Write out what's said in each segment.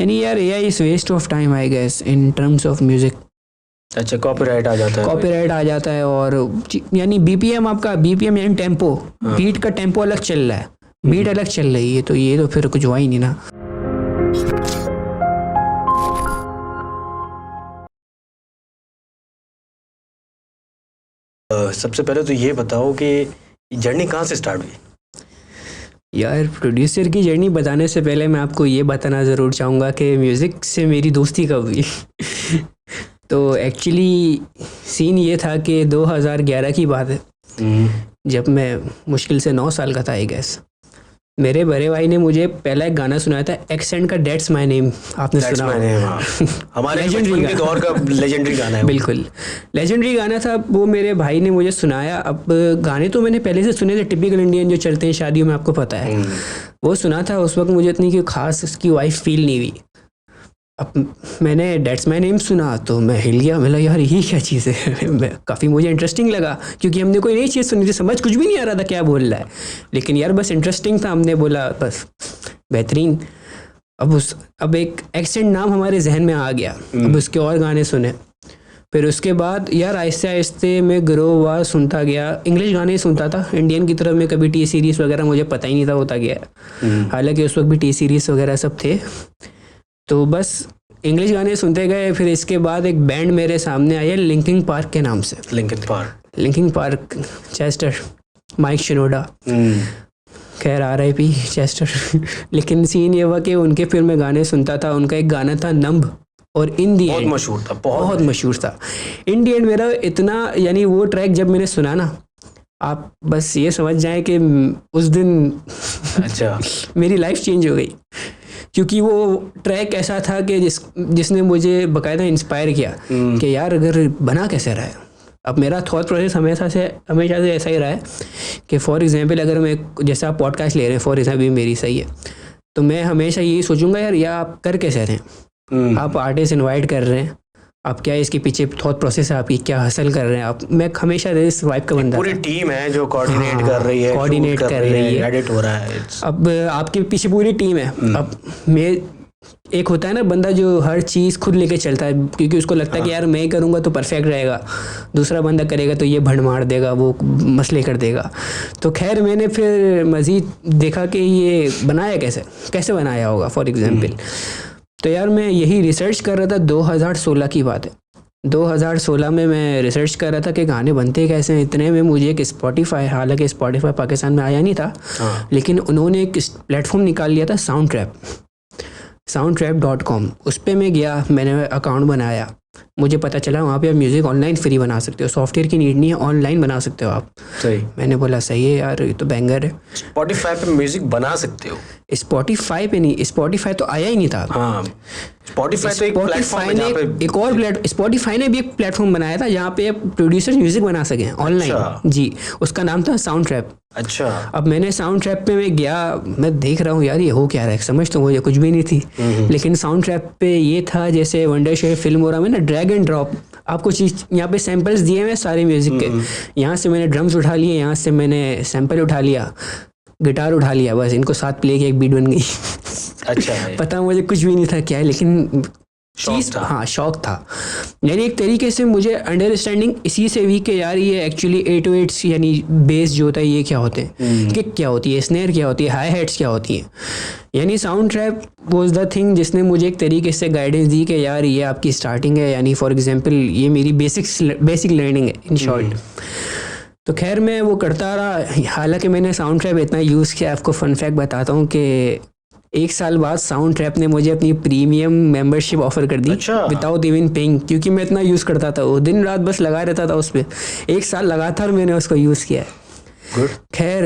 यानी यार AI is waste of time I guess in terms of music. अच्छा, copyright आ जाता है। कॉपीराइट आ जाता है और यानी BPM आपका BPM यानी टेम्पो, बीट का टेम्पो अलग चल रहा है, बीट अलग चल रही है, तो ये तो फिर कुछ हुआ ही नहीं ना। सबसे पहले तो ये बताओ कि जर्नी कहाँ से स्टार्ट हुई? यार प्रोड्यूसर की जर्नी बताने से पहले मैं आपको ये बताना ज़रूर चाहूँगा कि म्यूज़िक से मेरी दोस्ती कब हुई। तो एक्चुअली सीन ये था कि 2011 की बात है, जब मैं मुश्किल से 9 साल का था आई गेस। मेरे बड़े भाई ने मुझे पहला एक गाना सुनाया था एक्सेंट का, डेट्स माय नेम, आपने सुना? हमारे बचपन के दौर का लेजेंडरी गाना है। बिल्कुल लेजेंडरी गाना था वो, मेरे भाई ने मुझे सुनाया। अब गाने तो मैंने पहले से सुने थे, टिपिकल इंडियन जो चलते हैं शादियों में, आपको पता है, वो सुना था। उस वक्त मुझे इतनी कोई खास उसकी वाइफ फील नहीं हुई। अब मैंने डेट्स माय नेम सुना तो मैं हिल गया, मैं यार ये क्या चीज़ है। काफ़ी मुझे इंटरेस्टिंग लगा क्योंकि हमने कोई नई चीज़ सुनी थी, समझ कुछ भी नहीं आ रहा था क्या बोल रहा है, लेकिन यार बस इंटरेस्टिंग था, हमने बोला बस बेहतरीन। अब एक एक्सेंट नाम हमारे जहन में आ गया, अब उसके और गाने सुने। फिर उसके बाद यार आहिस्ते आहिस्ते मैं ग्रो हुआ, सुनता गया, इंग्लिश गाने ही सुनता था। इंडियन की तरफ में कभी टी सीरीज़ वगैरह मुझे पता ही नहीं था होता गया, हालांकि उस वक्त भी टी सीरीज़ वगैरह सब थे। तो बस इंग्लिश गाने सुनते गए। फिर इसके बाद एक बैंड मेरे सामने आया लिंकिन पार्क के नाम से। Linkin Park, Chester, Mike Shinoda, खैर RIP चेस्टर। लेकिन सीन ये हुआ कि उनके फिर मैं गाने सुनता था। उनका एक गाना था नंब, और इन दी एंड बहुत मशहूर था। इन दी एंड मेरा इतना, यानी वो ट्रैक जब मैंने सुना ना, आप बस ये समझ जाएं कि उस दिन अच्छा मेरी लाइफ चेंज हो गई, क्योंकि वो ट्रैक ऐसा था कि जिसने मुझे बाकायदा इंस्पायर किया कि यार अगर बना कैसे रहा है। अब मेरा थॉट प्रोसेस हमेशा से ऐसा ही रहा है कि फॉर एग्जांपल अगर मैं, जैसे आप पॉडकास्ट ले रहे हैं फॉर एग्जांपल, मेरी सही है, तो मैं हमेशा यही सोचूंगा यार या आप कर कैसे रहे हैं, आप आर्टिस्ट इनवाइट कर रहे हैं, आप क्या इसके पीछे थॉट प्रोसेस है आपकी, क्या हासिल कर रहे हैं आप। मैं हमेशा इस वाइब का बंदा, पूरी टीम है जो कोऑर्डिनेट कर रही है, एडिट हो रहा है। अब आपके पीछे पूरी टीम है। अब मैं, एक होता है ना बंदा जो हर चीज़ खुद लेके चलता है क्योंकि उसको लगता है कि यार मैं करूँगा तो परफेक्ट रहेगा, दूसरा बंदा करेगा तो ये भंड मार देगा, वो मसले कर देगा। तो खैर मैंने फिर मज़ीद देखा कि ये बनाया कैसे बनाया होगा फॉर एग्जांपल। तो यार मैं यही रिसर्च कर रहा था, 2016 की बात है। 2016 में मैं रिसर्च कर रहा था कि गाने बनते कैसे हैं। इतने में मुझे एक स्पॉटिफाई, हालांकि स्पॉटिफाई पाकिस्तान में आया नहीं था, लेकिन उन्होंने एक प्लेटफॉर्म निकाल लिया था, soundtrap.com। उस पर मैं गया, मैंने अकाउंट बनाया, मुझे पता चला वहाँ पे आप म्यूज़िक ऑनलाइन फ्री बना सकते हो, सॉफ्टवेयर की नीड नहीं है, ऑनलाइन बना सकते हो आप। सही। मैंने बोला सही है यार, ये तो बैंगर है। स्पॉटिफाई पे म्यूजिक बना सकते हो? स्पॉटिफाई पे नहीं, स्पॉटिफाई तो आया ही नहीं था। हाँ, स्पॉटिफाई तो एक प्लेटफॉर्म है जहाँ पे एक और स्पॉटिफाई ने भी एक प्लेटफॉर्म बनाया था जहाँ पे प्रोड्यूसर म्यूजिक बना सकें ऑनलाइन। अच्छा। जी, उसका नाम था साउंड ट्रैप। अच्छा। अब मैंने साउंड ट्रैप पे मैं गया, मैं देख रहा हूँ यार ये हो क्या रहा है, समझ तो मुझे कुछ भी नहीं थी, लेकिन साउंड ट्रैप पे ये था जैसे वंडर शेयर फिल्म हो रहा में ना, ड्रैग एंड ड्रॉप। आपको चीज़ यहाँ पे सैंपल्स दिए हुए सारे म्यूज़िक के, यहाँ से मैंने ड्रम्स उठा लिए, यहाँ से मैंने सैंपल उठा लिया, गिटार उठा लिया, बस इनको साथ प्ले किया, एक बीट बन गई। अच्छा पता मुझे कुछ भी नहीं था क्या है, लेकिन चीज़, हाँ शौक था। यानी एक तरीके से मुझे अंडरस्टैंडिंग इसी से हुई कि यार ये एक्चुअली 808 यानी बेस जो होता है ये क्या होते हैं, किक क्या होती है, स्नेयर क्या होती है, हाई हेड्स क्या होती हैं। यानी sound trap was the thing जिसने मुझे एक तरीके से गाइडेंस दी कि यार ये आपकी स्टार्टिंग है, यानी फॉर एग्जांपल ये मेरी बेसिक लर्निंग है इन शॉर्ट। तो खैर मैं वो करता रहा, हालांकि मैंने साउंड ट्रैप इतना यूज़ किया। आपको फन फैक्ट बताता हूँ कि 1 साल बाद साउंड ट्रैप ने मुझे अपनी प्रीमियम मेंबरशिप ऑफर कर दी विदाउट इवन पेइंग, क्योंकि मैं इतना यूज़ करता था, वो दिन रात बस लगा रहता था उस पर। 1 साल लगातार मैंने उसको यूज़ किया है। खैर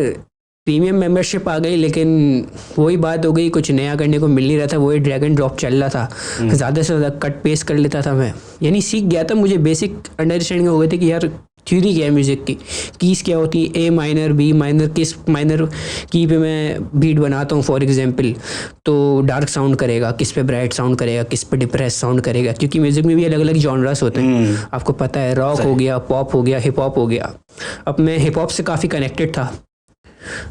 प्रीमियम मेंबरशिप आ गई, लेकिन वही बात हो गई, कुछ नया करने को मिल नहीं रहा था, वही ड्रैग एंड ड्रॉप चल रहा था, ज़्यादा से ज़्यादा कट पेस्ट कर लेता था मैं। यानी सीख गया था, मुझे बेसिक अंडरस्टैंडिंग हो गई थी कि यार थ्योरी क्या है म्यूज़िक की, कीज़ क्या होती है, ए माइनर, बी माइनर, किस माइनर की पे मैं बीट बनाता हूँ फॉर एग्जांपल, तो डार्क साउंड करेगा, किस पे ब्राइट साउंड करेगा, किस पे डिप्रेस साउंड करेगा, क्योंकि म्यूज़िक में भी अलग अलग जॉनरास होते हैं, आपको पता है, रॉक हो गया, पॉप हो गया, हिप हॉप हो गया। अब मैं हिप हॉप से काफ़ी कनेक्टेड था,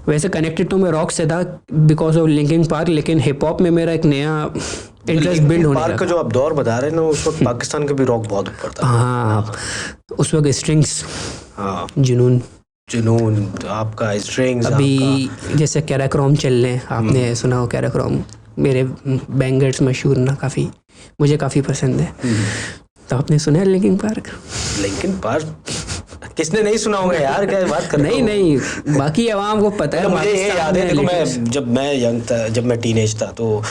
वैसे कनेक्टेड तो मैं रॉक से था बिकॉज ऑफ लिंकिन पार्क, लेकिन हिप हॉप में मेरा एक नया इंटरेस्ट बिल्ड होने पार्क का जो आप दौर बता रहे हैं ना, उस वक्त पाकिस्तान का भी रॉक बहुत ऊपर था। हाँ, उस वक्त स्ट्रिंग्स, हाँ, जुनून आपका स्ट्रिंग्स, अभी जैसे कैराक्रोम चल रहे हैं, आपने सुना हो कैराक्रोम, मेरे बैंगर्स मशहूर ना, काफ़ी मुझे काफ़ी पसंद है। तो आपने सुना है लिंकिन पार्क? किसने नहीं सुना होगा यार, क्या बात कर रहे हो? नहीं, बाकी आवाम को पता है। मुझे ये याद है, देखो जब मैं यंग था, जब मैं टीनेज था, तो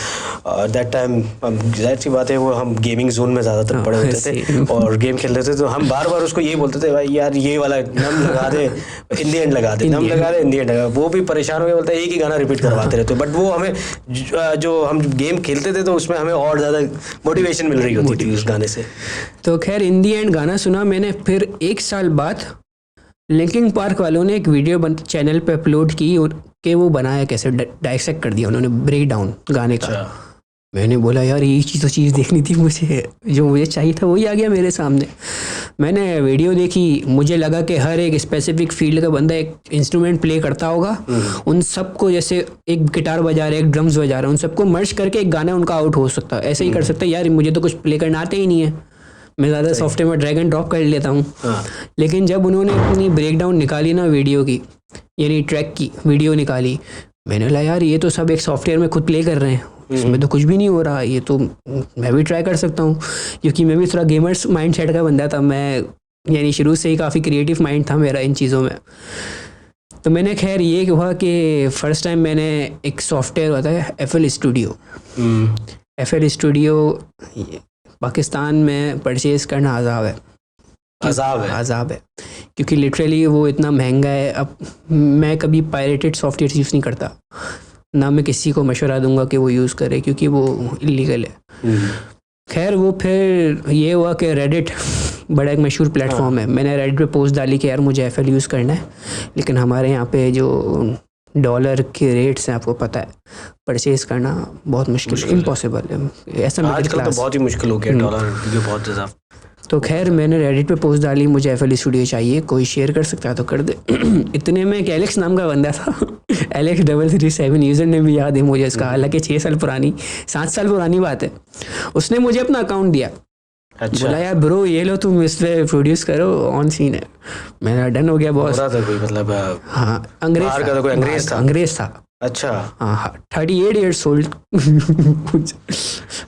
दैट टाइम जाहिर सी बात है वो हम गेमिंग जोन में ज़्यादातर पड़े होते थे और गेम खेलते थे, तो हम बार बार उसको ये बोलते थे, भाई यार ये वाला नम लगा दे, इन दी एंड लगा दे, नम लगा दे, इन दी एंड लगा। वो भी परेशान हो गया, बोलता है एक ही गाना रिपीट करवाते रहते, बट वो हमें जो हम गेम खेलते थे तो उसमें हमें और ज़्यादा मोटिवेशन मिल रही होती थी उस गाने से। तो खैर इन दी एंड गाना सुना मैंने, फिर 1 साल बाद लिंकिन पार्क वालों ने एक वीडियो चैनल पे अपलोड की कि वो बनाया कैसे, डाइसेक्ट कर दिया उन्होंने, ब्रेक डाउन गाने का। मैंने बोला यार ये चीज़ देखनी थी मुझे, जो मुझे चाहिए था वही आ गया मेरे सामने। मैंने वीडियो देखी, मुझे लगा कि हर एक स्पेसिफिक फील्ड का बंदा एक इंस्ट्रूमेंट प्ले करता होगा, उन सबको, जैसे एक गिटार बजा रहे, एक ड्रम्स बजा रहे, उन सबको मर्ज करके एक गाना उनका आउट हो सकता है, ऐसे ही कर सकता है। यार मुझे तो कुछ प्ले करना आते ही नहीं है, मैं ज़्यादा सॉफ्टवेयर में ड्रैग एंड ड्रॉप कर लेता हूँ। लेकिन जब उन्होंने अपनी ब्रेक डाउन निकाली ना वीडियो की, यानी ट्रैक की वीडियो निकाली, मैंने बोला यार ये तो सब एक सॉफ्टवेयर में खुद प्ले कर रहे हैं, इसमें तो कुछ भी नहीं हो रहा, ये तो मैं भी ट्राई कर सकता हूँ। क्योंकि मैं भी थोड़ा गेमर्स माइंड सेट का बंदा था, मैं यानी शुरू से ही काफ़ी क्रिएटिव माइंड था मेरा इन चीज़ों में। तो मैंने खैर ये हुआ कि फ़र्स्ट टाइम मैंने एक सॉफ्टवेयर होता है FL studio, FL studio Pakistan में परचेज़ करना अज़ाब है, क्योंकि लिटरली वो इतना महंगा है। अब मैं कभी पायरेटेड सॉफ्टवेयर यूज़ नहीं करता, ना मैं किसी को मशवरा दूंगा कि वो यूज़ करे, क्योंकि वो इलीगल है। खैर वो फिर ये हुआ कि रेडिट बड़ा एक मशहूर प्लेटफॉर्म है, मैंने रेडिट पे पोस्ट डाली कि यार मुझे FL यूज़ करना है, लेकिन हमारे यहाँ पे जो डॉलर के रेट्स हैं आपको पता है, परचेज करना बहुत मुश्किल, इम्पॉसिबल है। ऐसा मिडिल क्लास तो बहुत ही मुश्किल हो गया, डॉलर बहुत ज़्यादा। तो खैर मैंने रेडिट पे पोस्ट डाली, मुझे FL स्टूडियो चाहिए, कोई शेयर कर सकता है तो कर दे। इतने में एक एलेक्स नाम का बंदा था, Alex337 यूज़र ने भी याद है मुझे इसका, हालांकि 7 साल पुरानी बात है। उसने मुझे अपना अकाउंट दिया, बोला यार ब्रो ये लो तुम इस पे प्रोड्यूस करो, ऑन सीन है। मैंने डन हो गया बॉस। कोई मतलब हाँ अंग्रेज था। अच्छा हाँ 38 years old।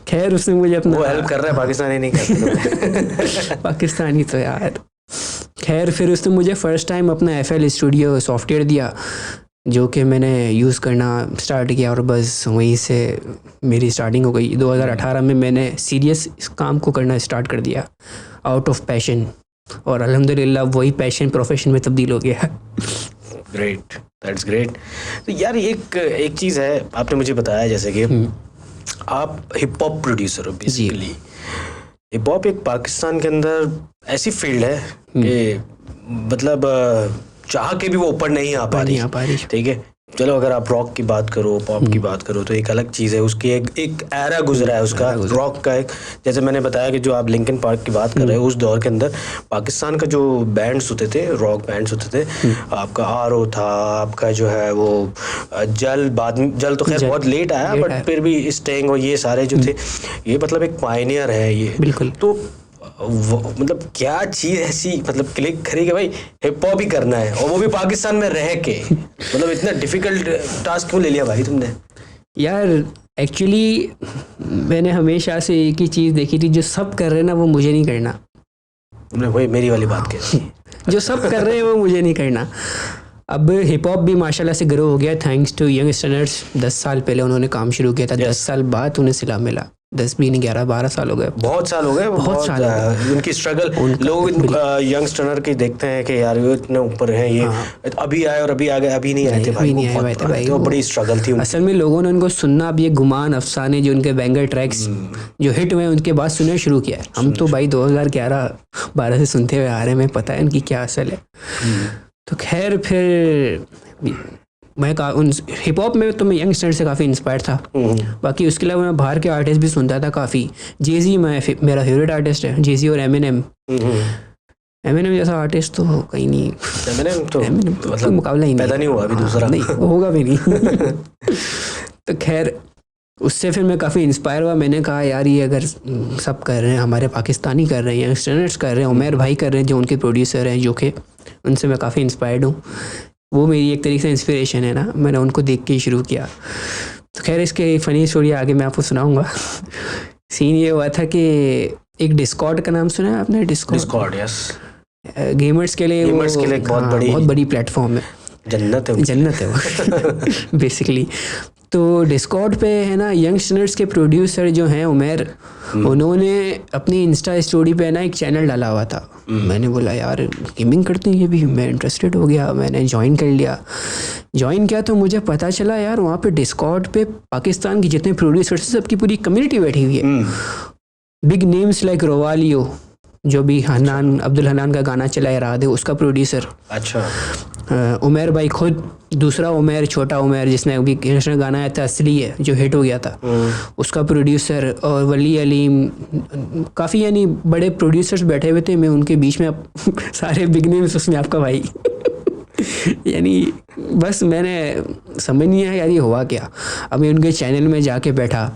खैर उसने मुझे अपना, वो हेल्प कर रहा है, पाकिस्तानी नहीं करता। पाकिस्तानी तो यार। खैर फिर उसने मुझे फ़र्स्ट टाइम अपना FL स्टूडियो सॉफ्टवेयर दिया, जो कि मैंने यूज़ करना स्टार्ट किया और बस वहीं से मेरी स्टार्टिंग हो गई। 2018 में मैंने सीरियस इस काम को करना स्टार्ट कर दिया, आउट ऑफ पैशन, और अल्हम्दुलिल्लाह वही पैशन प्रोफेशन में तब्दील हो गया। Great, that's great. तो यार एक चीज़ है, आपने मुझे बताया जैसे कि आप हिप हॉप प्रोड्यूसर हो बेसिकली। हिप हॉप एक पाकिस्तान के अंदर ऐसी फील्ड है कि मतलब चाह के भी वो ऊपर नहीं आ पा रही, ठीक है। चलो अगर आप रॉक की बात करो, पॉप की बात करो, तो एक अलग चीज़ है, उसकी एक एरा गुजरा है उसका, रॉक का एक, जैसे मैंने बताया कि जो आप लिंकिन पार्क की बात कर रहे हो, उस दौर के अंदर पाकिस्तान का जो बैंड्स होते थे, रॉक बैंड्स होते थे, आपका RO था, आपका जो है वो जल तो खैर बहुत लेट आया, बट फिर भी स्टेंग और ये सारे जो थे, ये मतलब एक पायनियर है ये, बिल्कुल। तो मतलब क्या चीज़ ऐसी मतलब क्लिक करी कि भाई हिप हॉप ही करना है, और वो भी पाकिस्तान में रह के, मतलब इतना डिफिकल्ट टास्क क्यों ले लिया भाई तुमने? यार एक्चुअली मैंने हमेशा से एक ही चीज़ देखी थी, जो सब कर रहे हैं ना वो मुझे नहीं करना। वही मेरी वाली बात कहती है। जो सब कर रहे हैं वो मुझे नहीं करना। अब हिप हॉप भी माशाल्लाह से ग्रो हो गया थैंक्स टू यंग स्टनर्स। 10 साल पहले उन्होंने काम शुरू किया था, 10 साल बाद उन्हें सिला मिला, 10 भी नहीं 11-12 साल हो गए, बहुत साल हो गए, बहुत साल उनकी स्ट्रगल। लोग यंगस्टर की देखते हैं कि यार वो इतने ऊपर हैं, ये अभी आए और अभी आ गए, अभी नहीं आए थे भाई, तो बड़ी स्ट्रगल थी। असल में लोगों ने उनको सुनना, अब ये गुमान अफसाने जो उनके बैंगर ट्रैक्स जो हिट हुए उनके बाद सुनना शुरू किया है। हम तो भाई 2011-12 से सुनते हुए आ रहे हैं, हमें पता है उनकी क्या असल है। तो खैर फिर मैं उन हिप हॉप में तो मैं यंगस्टर से काफ़ी इंस्पायर था। बाकी उसके अलावा मैं बाहर के आर्टिस्ट भी सुनता था काफ़ी। जेजी मेरा फेवरेट आर्टिस्ट है, जेजी और एमिनेम जैसा आर्टिस्ट तो कहीं नहीं। एमिनेम तो मतलब मुकाबला ही नहीं, पैदा नहीं हुआ अभी, दूसरा नहीं होगा भी नहीं। तो खैर उससे फिर मैं काफ़ी इंस्पायर हुआ। मैंने कहा यार ये अगर सब कर रहे हैं, हमारे पाकिस्तानी कर रहे हैं, यंगस्टर्स कर रहे हैं, उमर भाई कर रहे हैं जो उनके प्रोड्यूसर हैं, जो कि उनसे मैं काफ़ी इंस्पायर्ड हूँ। वो मेरी एक तरीके से इंस्पिरेशन है ना, मैंने उनको देख के ही शुरू किया। तो खैर इसके फ़नी स्टोरी आगे मैं आपको सुनाऊँगा। सीन ये हुआ था कि एक डिस्कॉर्ड का नाम सुना है आपने? Discord, yes. गेमर्स के लिए एक बहुत बड़ी प्लेटफॉर्म है, जन्नत है वो बेसिकली। तो डिस्कॉर्ड पे है ना, यंगस्टर्स के प्रोड्यूसर जो हैं उमर, उन्होंने अपनी इंस्टा स्टोरी पे ना एक चैनल डाला हुआ था। मैंने बोला यार गेमिंग करते हैं ये भी, मैं इंटरेस्टेड हो गया, मैंने ज्वाइन कर लिया। ज्वाइन किया तो मुझे पता चला यार वहाँ पे डिस्कॉर्ड पे पाकिस्तान की जितने प्रोड्यूसर्स सबकी पूरी कम्युनिटी बैठी हुई है। बिग नेम्स लाइक रोवालियो, जो भी हनान, अब्दुल हनान का गाना चलाए रहा थे, उसका प्रोड्यूसर। अच्छा। उमर भाई खुद, दूसरा उमर, छोटा उमर जिसने अभी इंटरनेशनल गाना आया था असली है जो हिट हो गया था, उसका प्रोड्यूसर, और वली अलीम, काफ़ी यानी बड़े प्रोड्यूसर्स बैठे हुए थे। मैं उनके बीच में सारे बिग नेम्स उसमें आपका भाई यानी बस मैंने समझ नहीं आया यार ये हुआ क्या। अब मैं उनके चैनल में जाके बैठा,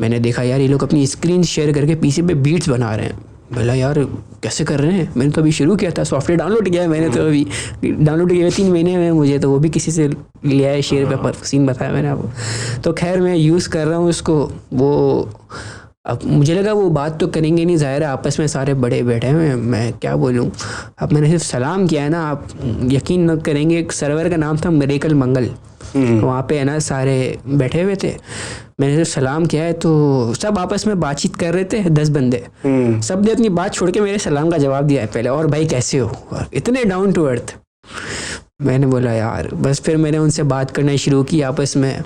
मैंने देखा यार ये लोग अपनी स्क्रीन शेयर करके पीसी पे बीट्स बना रहे हैं। बोला यार कैसे कर रहे हैं? मैंने तो अभी शुरू किया था, सॉफ्टवेयर डाउनलोड किया है मैंने, तो अभी डाउनलोड किया 3 महीने में मुझे, तो वो भी किसी से लिया है, शेयर पे सीन बताया मैंने आपको। तो खैर मैं यूज़ कर रहा हूँ उसको। वो अब मुझे लगा वो बात तो करेंगे नहीं, ज़ाहिर है आपस में सारे बड़े बैठे हैं, मैं क्या बोलूँ। अब मैंने सिर्फ सलाम किया है ना, आप यकीन न करेंगे, एक सर्वर का नाम था मिरेकल मंगल, वहाँ पे है ना सारे बैठे हुए थे। मैंने सिर्फ सलाम किया है तो सब आपस में बातचीत कर रहे थे, 10 बंदे, सब ने अपनी बात छोड़ के मेरे सलाम का जवाब दिया है पहले, और भाई कैसे हो, और इतने डाउन टू अर्थ। मैंने बोला यार बस, फिर मैंने उनसे बात करना शुरू की आपस में।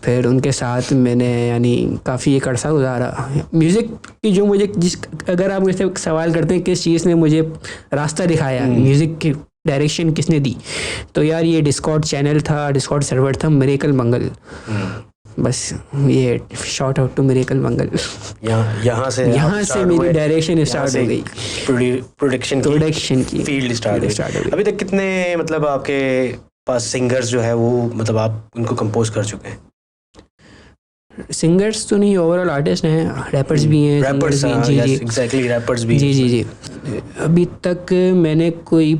फिर उनके साथ मैंने यानी काफ़ी एक अरसा गुजारा। म्यूज़िक की जो मुझे अगर आप मुझसे सवाल करते हैं किस चीज़ ने मुझे रास्ता दिखाया, म्यूज़िक की डायरेक्शन किसने दी, तो यार ये डिस्कॉर्ड चैनल था, डिस्कॉर्ड सर्वर था, मिरेकल मंगल। बस ये शॉर्ट आउट टू मिरेकल मंगल। यहाँ से मेरी डायरेक्शन स्टार्ट हो गई, प्रोडक्शन की फील्ड स्टार्ट हो गई। अभी तक कितने मतलब आपके पास सिंगर्स जो है वो मतलब आप उनको कंपोज कर चुके हैं? सिंगर्स तो नहीं, ओवरऑल आर्टिस्ट हैं, रैपर्स भी हैं, रैपर्स भी, जी एग्जैक्टली, रैपर्स भी, जी। अभी तक मैंने कोई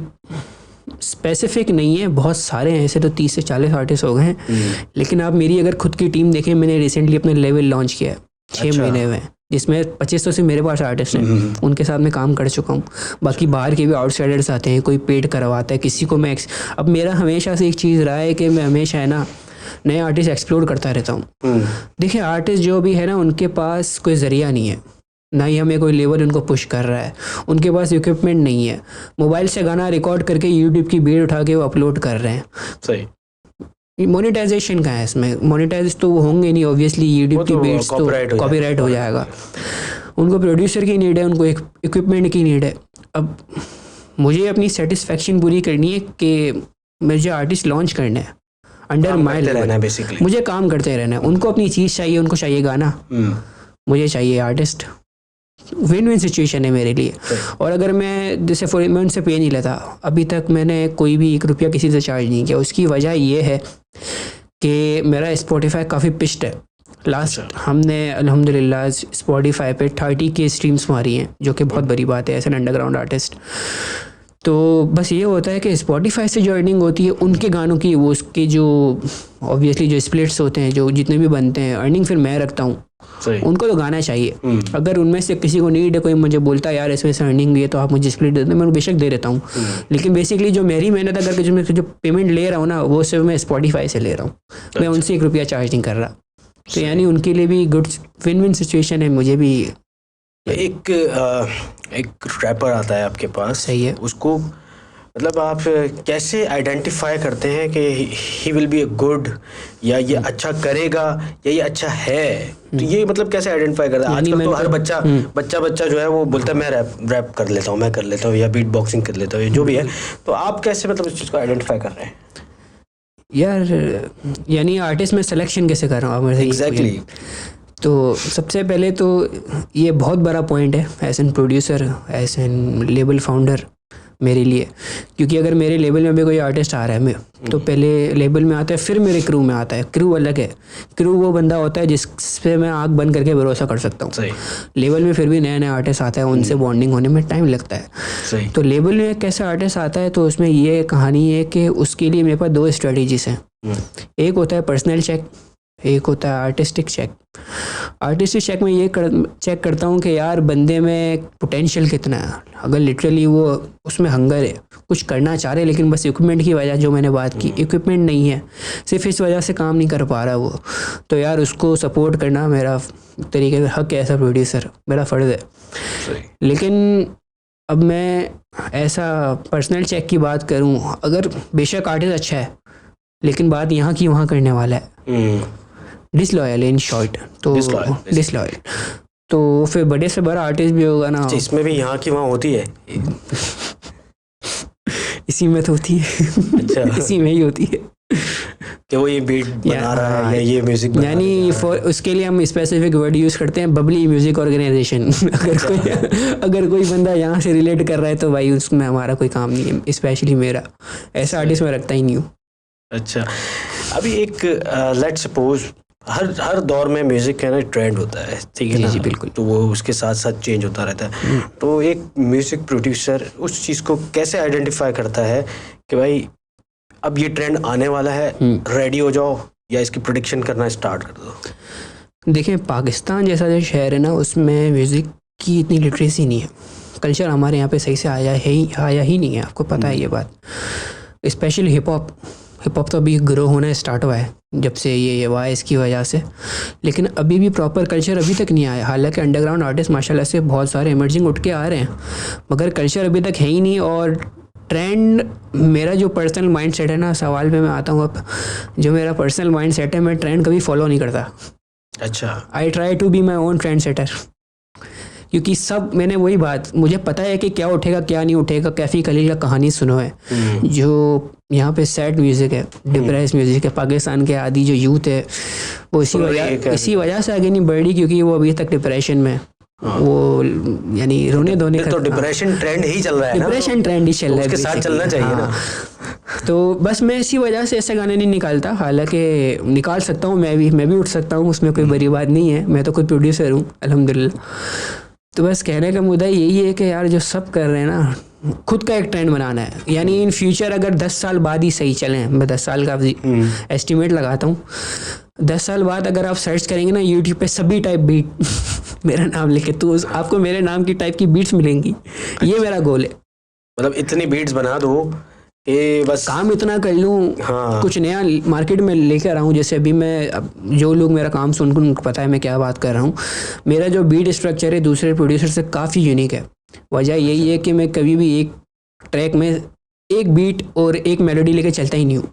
स्पेसिफिक नहीं है, बहुत सारे हैं ऐसे, तो 30 से 40 आर्टिस्ट हो गए हैं। लेकिन आप मेरी अगर खुद की टीम देखें, मैंने रिसेंटली अपने लेवल लॉन्च किया है 6 महीने में, जिसमें 2500 से मेरे पास आर्टिस्ट हैं, उनके साथ मैं काम कर चुका हूँ। बाकी बाहर के भी आउटसाइडर्स आते हैं, कोई पेड करवाता है, किसी को मैं अब मेरा हमेशा से एक चीज़ रहा है कि मैं हमेशा है ना नए आर्टिस्ट एक्सप्लोर करता रहता हूँ। देखिए आर्टिस्ट जो भी है ना, उनके पास कोई ज़रिया नहीं है, ना ही हमें कोई लेवल उनको पुश कर रहा है, उनके पास इक्विपमेंट नहीं है, मोबाइल से गाना रिकॉर्ड करके यूट्यूब की बीट उठा के वो अपलोड कर रहे हैं। सही। मोनेटाइजेशन का है इसमें, मोनेटाइज तो वो होंगे नहीं ऑब्वियसली, यूट्यूब की बीट्स तो कॉपीराइट हो जाएगा। उनको प्रोड्यूसर की नीड है, उनको इक्विपमेंट की नीड है। अब मुझे अपनी सेटिस्फेक्शन पूरी करनी है कि मुझे आर्टिस्ट लॉन्च करना है अंडर माई लेवल, बेसिकली मुझे काम करते रहना है। उनको अपनी चीज़ चाहिए, उनको चाहिए गाना, मुझे चाहिए आर्टिस्ट। विन विन सिचुएशन है मेरे लिए। और अगर मैं जैसे मैं उनसे पे नहीं लेता, अभी तक मैंने कोई भी 1 रुपया किसी से चार्ज नहीं किया। उसकी वजह ये है कि मेरा स्पॉटिफाई काफ़ी पिस्ट है। लास्ट हमने अल्हम्दुलिल्लाह स्पॉटिफाई पे 30K स्ट्रीम्स मारी हैं, जो कि बहुत बड़ी बात है एज एन अंडरग्राउंड आर्टिस्ट। तो बस ये होता है कि स्पॉटिफाई से जो अर्निंग होती है उनके गानों की, वो उसके जो ऑब्वियसली जो स्प्लिट्स होते हैं, जो जितने भी बनते हैं, अर्निंग फिर मैं रखता हूँ। उनको तो गाना चाहिए। अगर उनमें से किसी को नीड है, कोई मुझे बोलता है यार इसमें से अर्निंग भी है तो आप मुझे स्प्लिट दे दो, मैं बेशक दे देता हूँ। लेकिन बेसिकली जो मेरी मेहनत करके जो पेमेंट ले रहा हूँ ना, वो सिर्फ मैं स्पॉटिफाई से ले रहा हूँ, मैं उनसे 1 रुपया चार्ज नहीं कर रहा। तो यानी उनके लिए भी गुड विन विन सिचुएशन है, मुझे भी। एक रैपर आता है आपके पास, सही है, उसको मतलब आप कैसे आइडेंटिफाई करते हैं कि he will be a good, या ये अच्छा करेगा, या ये अच्छा है? तो ये मतलब कैसे आइडेंटिफाई करता है? आजकल तो हर बच्चा जो है वो बोलता है मैं रैप कर लेता हूँ, मैं कर लेता हूँ, या बीट बॉक्सिंग कर लेता हूँ, जो भी है। तो आप कैसे मतलब इस चीज़ को आइडेंटिफाई कर रहे हैं? यार यानी आर्टिस्ट में सिलेक्शन कैसे कर रहा हूँ आप? एग्जैक्टली। तो सबसे पहले तो ये बहुत बड़ा पॉइंट है as an producer, as an label founder. मेरे लिए, क्योंकि अगर मेरे लेवल में भी कोई आर्टिस्ट आ रहा है मैं तो पहले लेवल में आता है फिर मेरे क्रू में आता है। क्रू अलग है, क्रू वो बंदा होता है जिस पे मैं आँख बंद करके भरोसा कर सकता हूँ। लेवल में फिर भी नए नए आर्टिस्ट आता है, उनसे बॉन्डिंग होने में टाइम लगता है। तो लेवल में कैसा आर्टिस्ट आता है तो उसमें ये कहानी है कि उसके लिए मेरे पास 2 स्ट्रेटजीज हैं। एक होता है पर्सनल चेक, एक होता है आर्टिस्टिक चेक। आर्टिस्टिक चेक में ये चेक करता हूँ कि यार बंदे में पोटेंशियल कितना है, अगर लिटरली वो उसमें हंगर है, कुछ करना चाह रहे लेकिन बस इक्विपमेंट की वजह, जो मैंने बात की इक्विपमेंट नहीं है, सिर्फ इस वजह से काम नहीं कर पा रहा वो, तो यार उसको सपोर्ट करना मेरा तरीके से हक है, ऐसा प्रोड्यूसर मेरा फ़र्ज़ है। लेकिन अब मैं ऐसा पर्सनल चेक की बात करूँ, अगर बेशक आर्टिस्ट अच्छा है लेकिन बात यहाँ की वहाँ करने वाला है, डिसलॉयल इन शॉर्ट, तो डिसलॉयल, तो फिर बड़े से बड़ा आर्टिस्ट भी होगा ना, इसमें भी यहाँ की वहाँ होती है। इसी में तो होती है। अच्छा। इसी में ही होती है कि वो ये बीट बना रहा है या ये म्यूजिक बना रहा है, यानी उसके लिए हम स्पेसिफिक वर्ड यूज़ करते हैं, बबली म्यूजिक ऑर्गेनाइजेशन। अगर कोई बंदा यहाँ से रिलेट कर रहा है तो भाई उसमें हमारा कोई काम नहीं है, स्पेशली मेरा ऐसा आर्टिस्ट मैं रखता ही नहीं हूँ। अच्छा, अभी एक लेट्स सपोज हर दौर में म्यूज़िक का ना ट्रेंड होता है, ठीक है ना? जी बिल्कुल। तो वो उसके साथ साथ चेंज होता रहता है। तो एक म्यूज़िक प्रोड्यूसर उस चीज़ को कैसे आइडेंटिफाई करता है कि भाई अब ये ट्रेंड आने वाला है, रेडी हो जाओ, या इसकी प्रेडिक्शन करना स्टार्ट कर दो? देखें, पाकिस्तान जैसा जो शहर है ना, उसमें म्यूज़िक की इतनी लिटरेसी नहीं है, कल्चर हमारे यहाँ पे सही से आया ही नहीं है, आपको पता है ये बात। स्पेशली हिप हॉप तो अभी ग्रो होना स्टार्ट हुआ है जब से ये वॉइस की वजह से, लेकिन अभी भी प्रॉपर कल्चर अभी तक नहीं आया। हालांकि अंडरग्राउंड आर्टिस्ट माशाल्लाह से बहुत सारे इमर्जिंग उठ के आ रहे हैं, मगर कल्चर अभी तक है ही नहीं। और ट्रेंड, मेरा जो पर्सनल माइंड सेट है ना, सवाल पे मैं आता हूँ अब, जो मेरा पर्सनल माइंड सेट है, मैं ट्रेंड कभी फॉलो नहीं करता। अच्छा। I try to be my own trend setter, क्योंकि सब मैंने वही बात, मुझे पता है कि क्या उठेगा क्या नहीं उठेगा। कैफी खलील का कहानी सुनो है, जो यहाँ पे सैड म्यूज़िक है, डिप्रेस म्यूज़िक है, पाकिस्तान के आदि जो यूथ है वो इसी वजह से आगे नहीं बढ़ रही, क्योंकि वो अभी तक डिप्रेशन में वो यानी रोने धोने का। तो डिप्रेशन ट्रेंड ही चल रहा है, डिप्रेशन ट्रेंड ही चल रहा है, उसके साथ चलना चाहिए ना। तो बस मैं इसी वजह से ऐसे गाने नहीं निकालता, हालांकि निकाल सकता हूँ, मैं भी उठ सकता हूँ, उसमें कोई बड़ी बात नहीं है, मैं तो खुद प्रोड्यूसर हूँ अल्हम्दुलिल्लाह। तो बस कहने का मुद्दा यही है कि यार जो सब कर रहे हैं ना, खुद का एक ट्रेंड बनाना है। यानी इन फ्यूचर अगर 10 साल बाद ही सही चलें, मैं 10 साल का एस्टिमेट लगाता हूँ, 10 साल बाद अगर आप सर्च करेंगे ना यूट्यूब पे सभी टाइप बीट मेरा नाम लिखे तो आपको मेरे नाम की टाइप की बीट्स मिलेंगी। ये मेरा गोल है, मतलब इतनी बीट्स बना दो कि बस काम इतना कर लूँ, हाँ। कुछ नया मार्केट में लेकर आऊँ। जैसे अभी मैं, जो लोग मेरा काम सुन उनको पता है मैं क्या बात कर रहा हूँ। मेरा जो बीट स्ट्रक्चर है दूसरे प्रोड्यूसर से काफ़ी यूनिक है। वजह यही है कि मैं कभी भी एक ट्रैक में एक बीट और एक मेलोडी लेके चलता ही नहीं हूँ,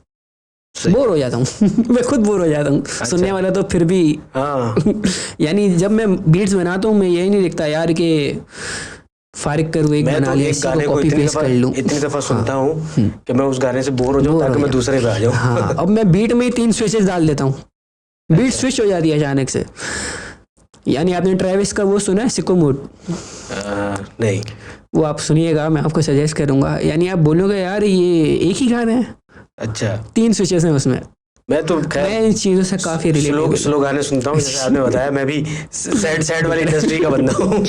बोर हो जाता हूँ मैं खुद बोर हो जाता हूँ। अच्छा। सुनने वाला तो फिर भी हाँ। यानी जब मैं बीट्स बनाता हूँ मैं यही नहीं देखता यार कि फारिग करूँ एक बना लिया, इसी को कॉपी पेस्ट कर लूँ। इतनी दफ़ा सुनता हूँ कि मैं उस गाने से बोर हो जाऊँ ताकि मैं दूसरे पे आ जाऊँ। हाँ, अब मैं बीट में 3 स्विचेस डाल देता हूँ, बीट स्विच हो जाती है अचानक से। यानी आपने ट्रेविस का वो सुना है सिको मूड? नहीं। वो आप सुनिएगा, मैं आपको सजेस्ट करूँगा। यानी आप बोलोगे यार ये एक ही गाना है। अच्छा। 3 स्विचेस हैं उसमें। मैं इन चीज़ों से काफ़ी रिलेटेड स्लो गाने सुनता हूँ, जैसे आपने बताया। मैं भी सैड वाली इंडस्ट्री का बंदा हूँ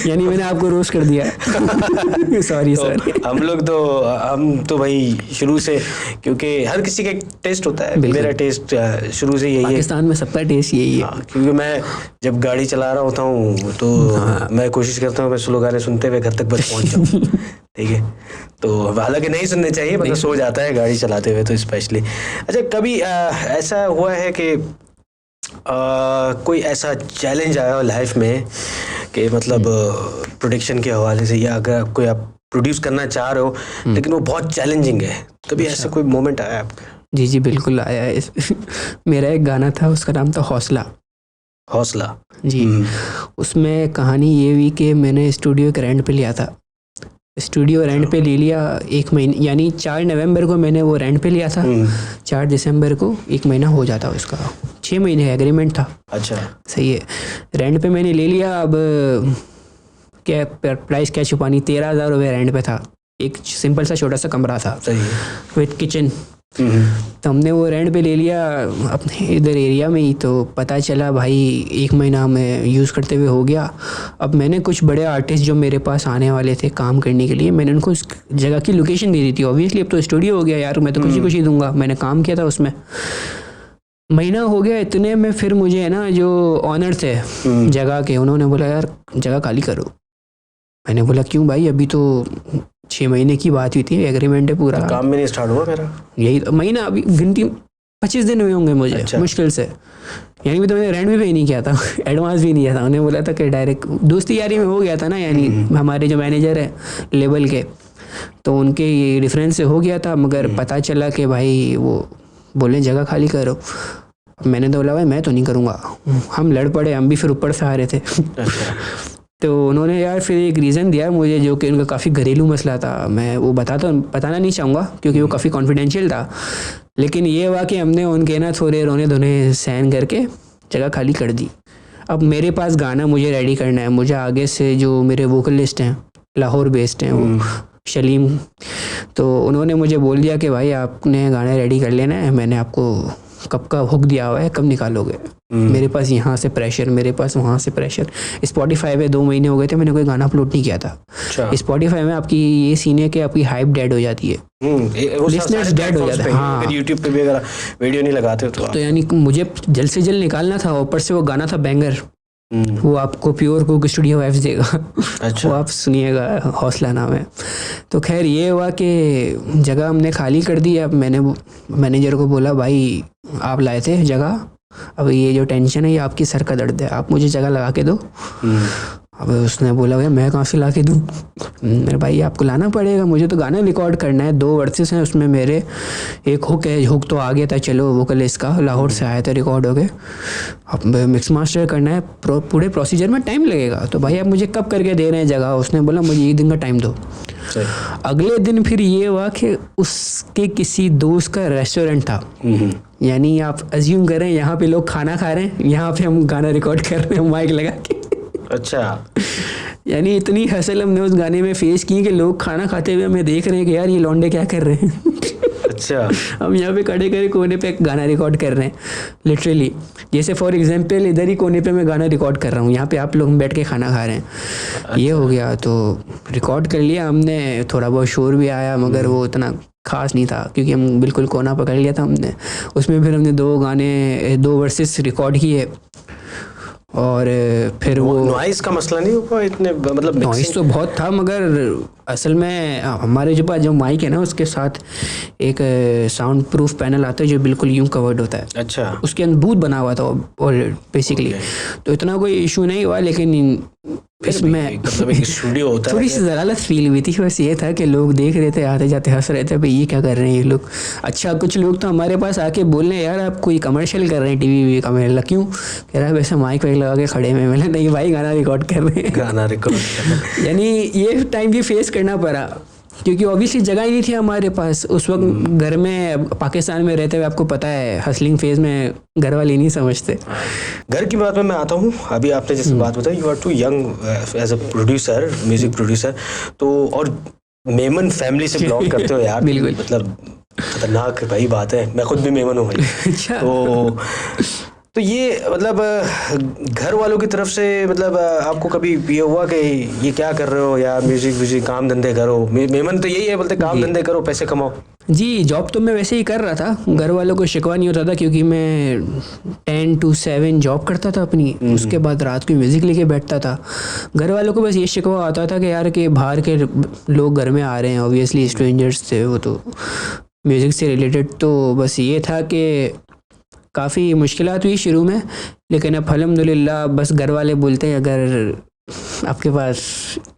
यानी मैंने आपको रोस्ट कर दिया सॉरी सॉरी। हम तो भाई शुरू से, क्योंकि हर किसी का एक टेस्ट होता है, मेरा टेस्ट शुरू से यही है। पाकिस्तान में सबका टेस्ट यही है। क्योंकि मैं जब गाड़ी चला रहा होता हूँ तो मैं कोशिश करता हूँ मैं स्लो गाने सुनते हुए घर तक बस पहुँच जाऊँ। ठीक है, तो हालांकि नहीं सुनने चाहिए, मतलब सो जाता है गाड़ी चलाते हुए तो स्पेशली। अच्छा, कभी ऐसा हुआ है कि कोई ऐसा चैलेंज आया हो लाइफ में कि मतलब प्रोडक्शन के हवाले से, या अगर कोई आप प्रोड्यूस करना चाह रहे हो लेकिन वो बहुत चैलेंजिंग है, कभी ऐसा कोई मोमेंट आया आपका? जी बिल्कुल आया है। मेरा एक गाना था, उसका नाम था हौसला जी। उसमें कहानी ये हुई कि मैंने स्टूडियो के रेंट पे लिया था। स्टूडियो रेंट पे ले लिया 1 महीने, यानी 4 नवंबर को मैंने वो रेंट पे लिया था, 4 दिसंबर को 1 महीना हो जाता उसका, 6 महीने का एग्रीमेंट था। अच्छा, सही है। रेंट पे मैंने ले लिया। अब क्या प्राइस क्या छुपानी, 13,000 रुपये रेंट पे था। एक सिंपल सा छोटा सा कमरा था सही है। With kitchen. तो हमने वो रेंट पे ले लिया अपने इधर एरिया में ही। तो पता चला भाई 1 महीना हमें यूज़ करते हुए हो गया। अब मैंने कुछ बड़े आर्टिस्ट जो मेरे पास आने वाले थे काम करने के लिए, मैंने उनको उस जगह की लोकेशन दे दी थी। ऑब्वियसली अब तो स्टूडियो हो गया यार, मैं तो कुछ ही दूंगा। मैंने काम किया था उसमें, महीना हो गया। इतने में फिर मुझे है ना जो ऑनर थे जगह के, उन्होंने बोला यार जगह खाली करो। मैंने बोला क्यों भाई, अभी तो 6 महीने की बात हुई थी, एग्रीमेंट है पूरा, काम में नहीं स्टार्ट हुआ मेरा। यही महीना, अभी गिनती 25 दिन हुए होंगे मुझे। अच्छा। मुश्किल से, यानी भी तो मैंने रेंट भी पे नहीं किया था, एडवांस भी नहीं किया था। उन्हें बोला था कि डायरेक्ट दोस्ती यारी में हो गया था ना, यानी हमारे जो मैनेजर है लेवल के, तो उनके ये डिफरेंस से हो गया था। मगर पता चला कि भाई वो बोले जगह खाली करो। मैंने तो बोला भाई मैं तो नहीं करूँगा। हम लड़ पड़े, हम भी फिर ऊपर से आ रहे थे। तो उन्होंने यार फिर एक रीज़न दिया मुझे, जो कि उनका काफ़ी घरेलू मसला था। मैं वो बताना नहीं चाहूँगा क्योंकि वो काफ़ी कॉन्फिडेंशियल था। लेकिन ये हुआ कि हमने उनके ना थोड़े रोने धोने सहन करके जगह खाली कर दी। अब मेरे पास गाना मुझे रेडी करना है। मुझे आगे से जो मेरे वोकलिस्ट हैं लाहौर बेस्ड हैं, वो शलीम, तो उन्होंने मुझे बोल दिया कि भाई आपने गाना रेडी कर लेना है, मैंने आपको कब का हुक दिया हुआ है, कब निकालोगे। मेरे पास यहाँ से प्रेशर, मेरे पास वहाँ से प्रेशर। स्पॉटिफाई पे 2 महीने हो गए थे मैंने कोई गाना अपलोड नहीं किया था। स्पॉटिफाई में आपकी ये सीन है कि आपकी हाइप डेड हो जाती है, लिसनर्स डेड हो जाते हैं। हाँ, यूट्यूब पे भी अगर वीडियो नहीं लगाते तो यानी मुझे जल्द से जल्द निकालना था। ऊपर से वो गाना था बैंगर, वो आपको प्योर कुक स्टूडियो वाइब्स देगा। अच्छा। वो आप सुनिएगा, हौसला नाम है। तो खैर ये हुआ कि जगह हमने खाली कर दी। अब मैंने मैनेजर को बोला भाई आप लाए थे जगह, अब ये जो टेंशन है ये आपकी सर का दर्द है, आप मुझे जगह लगा के दो। अब उसने बोला भैया मैं कहाँ से ला के दूँ। मेरे भाई आपको लाना पड़ेगा, मुझे तो गाना रिकॉर्ड करना है। 2 वर्सेस हैं उसमें मेरे, एक हुक है, हुक तो आ गया था चलो वोकलिस्ट का, लाहौर से आया था, रिकॉर्ड हो गए। अब मिक्स मास्टर करना है, पूरे प्रोसीजर में टाइम लगेगा। तो भाई आप मुझे कब करके दे रहे हैं जगह। उसने बोला मुझे 1 दिन का टाइम दो। अगले दिन फिर ये हुआ कि उसके किसी दोस्त का रेस्टोरेंट था, यानी आप अज्यूम करें यहाँ पे लोग खाना खा रहे हैं, यहाँ पे हम गाना रिकॉर्ड कर रहे हैं माइक लगा के। अच्छा। यानी इतनी हसल हमने उस गाने में फेस की कि लोग खाना खाते हुए हमें देख रहे हैं कि यार ये लौंडे क्या कर रहे हैं। अच्छा। हम यहाँ पे खड़े खड़े कोने पे गाना रिकॉर्ड कर रहे हैं लिटरली। जैसे फॉर एग्जांपल इधर ही कोने पे मैं गाना रिकॉर्ड कर रहा हूँ, यहाँ पे आप लोग बैठ के खाना खा रहे हैं। अच्छा। ये हो गया, तो रिकॉर्ड कर लिया हमने, थोड़ा बहुत शोर भी आया मगर वो इतना खास नहीं था क्योंकि हम बिल्कुल कोना पकड़ लिया था हमने। उसमें फिर हमने 2 वर्सेस रिकॉर्ड किए और फिर वो नॉइस का मसला नहीं हुआ इतने, मतलब नॉइस तो बहुत था मगर असल में हमारे जो पास जो माइक है ना उसके साथ एक साउंड प्रूफ पैनल आता है जो बिल्कुल यूं कवर्ड होता है। अच्छा। उसके अंदर बूथ बना हुआ था और बेसिकली तो इतना कोई इशू नहीं हुआ। लेकिन इसमें स्टूडियो होता है, थोड़ी सी ज़लालत फील हुई थी। बस ये था कि लोग देख रहे थे, आते जाते हंस रहे थे, भाई ये क्या कर रहे हैं ये लोग। अच्छा कुछ लोग तो हमारे पास आके बोल रहे हैं यार आप कोई कमर्शियल कर रहे हैं टीवी का। मैं क्यों कह रहा है, वैसे माइक वाइक लगा के खड़े में। मैंने नहीं भाई गाना रिकॉर्ड कर रहे हैं, गाना रिकॉर्ड। यानी ये टाइम भी फेस करना पड़ा क्योंकि ऑब्वियसली जगह ही नहीं थी हमारे पास उस वक्त। घर में पाकिस्तान में रहते हुए आपको पता है हसलिंग फेज में घर वाले नहीं समझते। घर की बात में मैं आता हूँ, अभी आपने जैसे बात बताई you are too young as a producer, music producer, तो और मेमन फैमिली से बिलोंग करते हो यार। बिल्कुल, मतलब खतरनाक भाई बात है, मैं खुद भी मेमन हूँ भाई। अच्छा। तो ये मतलब घर वालों की तरफ से मतलब आपको कभी ये हुआ कि ये क्या कर रहे हो यार, म्यूजिक काम धंधे करो। मेमन तो यही है, बोलते काम धंधे करो पैसे कमाओ। जी जॉब तो मैं वैसे ही कर रहा था, घर वालों को शिकवा नहीं होता था क्योंकि मैं 10 to 7 जॉब करता था अपनी। उसके बाद रात को म्यूज़िक लेके बैठता था। घर वालों को बस ये शिकवा आता था कि यार कि बाहर के लोग घर में आ रहे हैं, ऑब्वियसली स्ट्रेंजर्स थे वो तो म्यूज़िक से रिलेटेड। तो बस ये था कि काफ़ी मुश्किलात हुई शुरू में, लेकिन अब अल्हम्दुलिल्लाह बस घर वाले बोलते हैं अगर आपके पास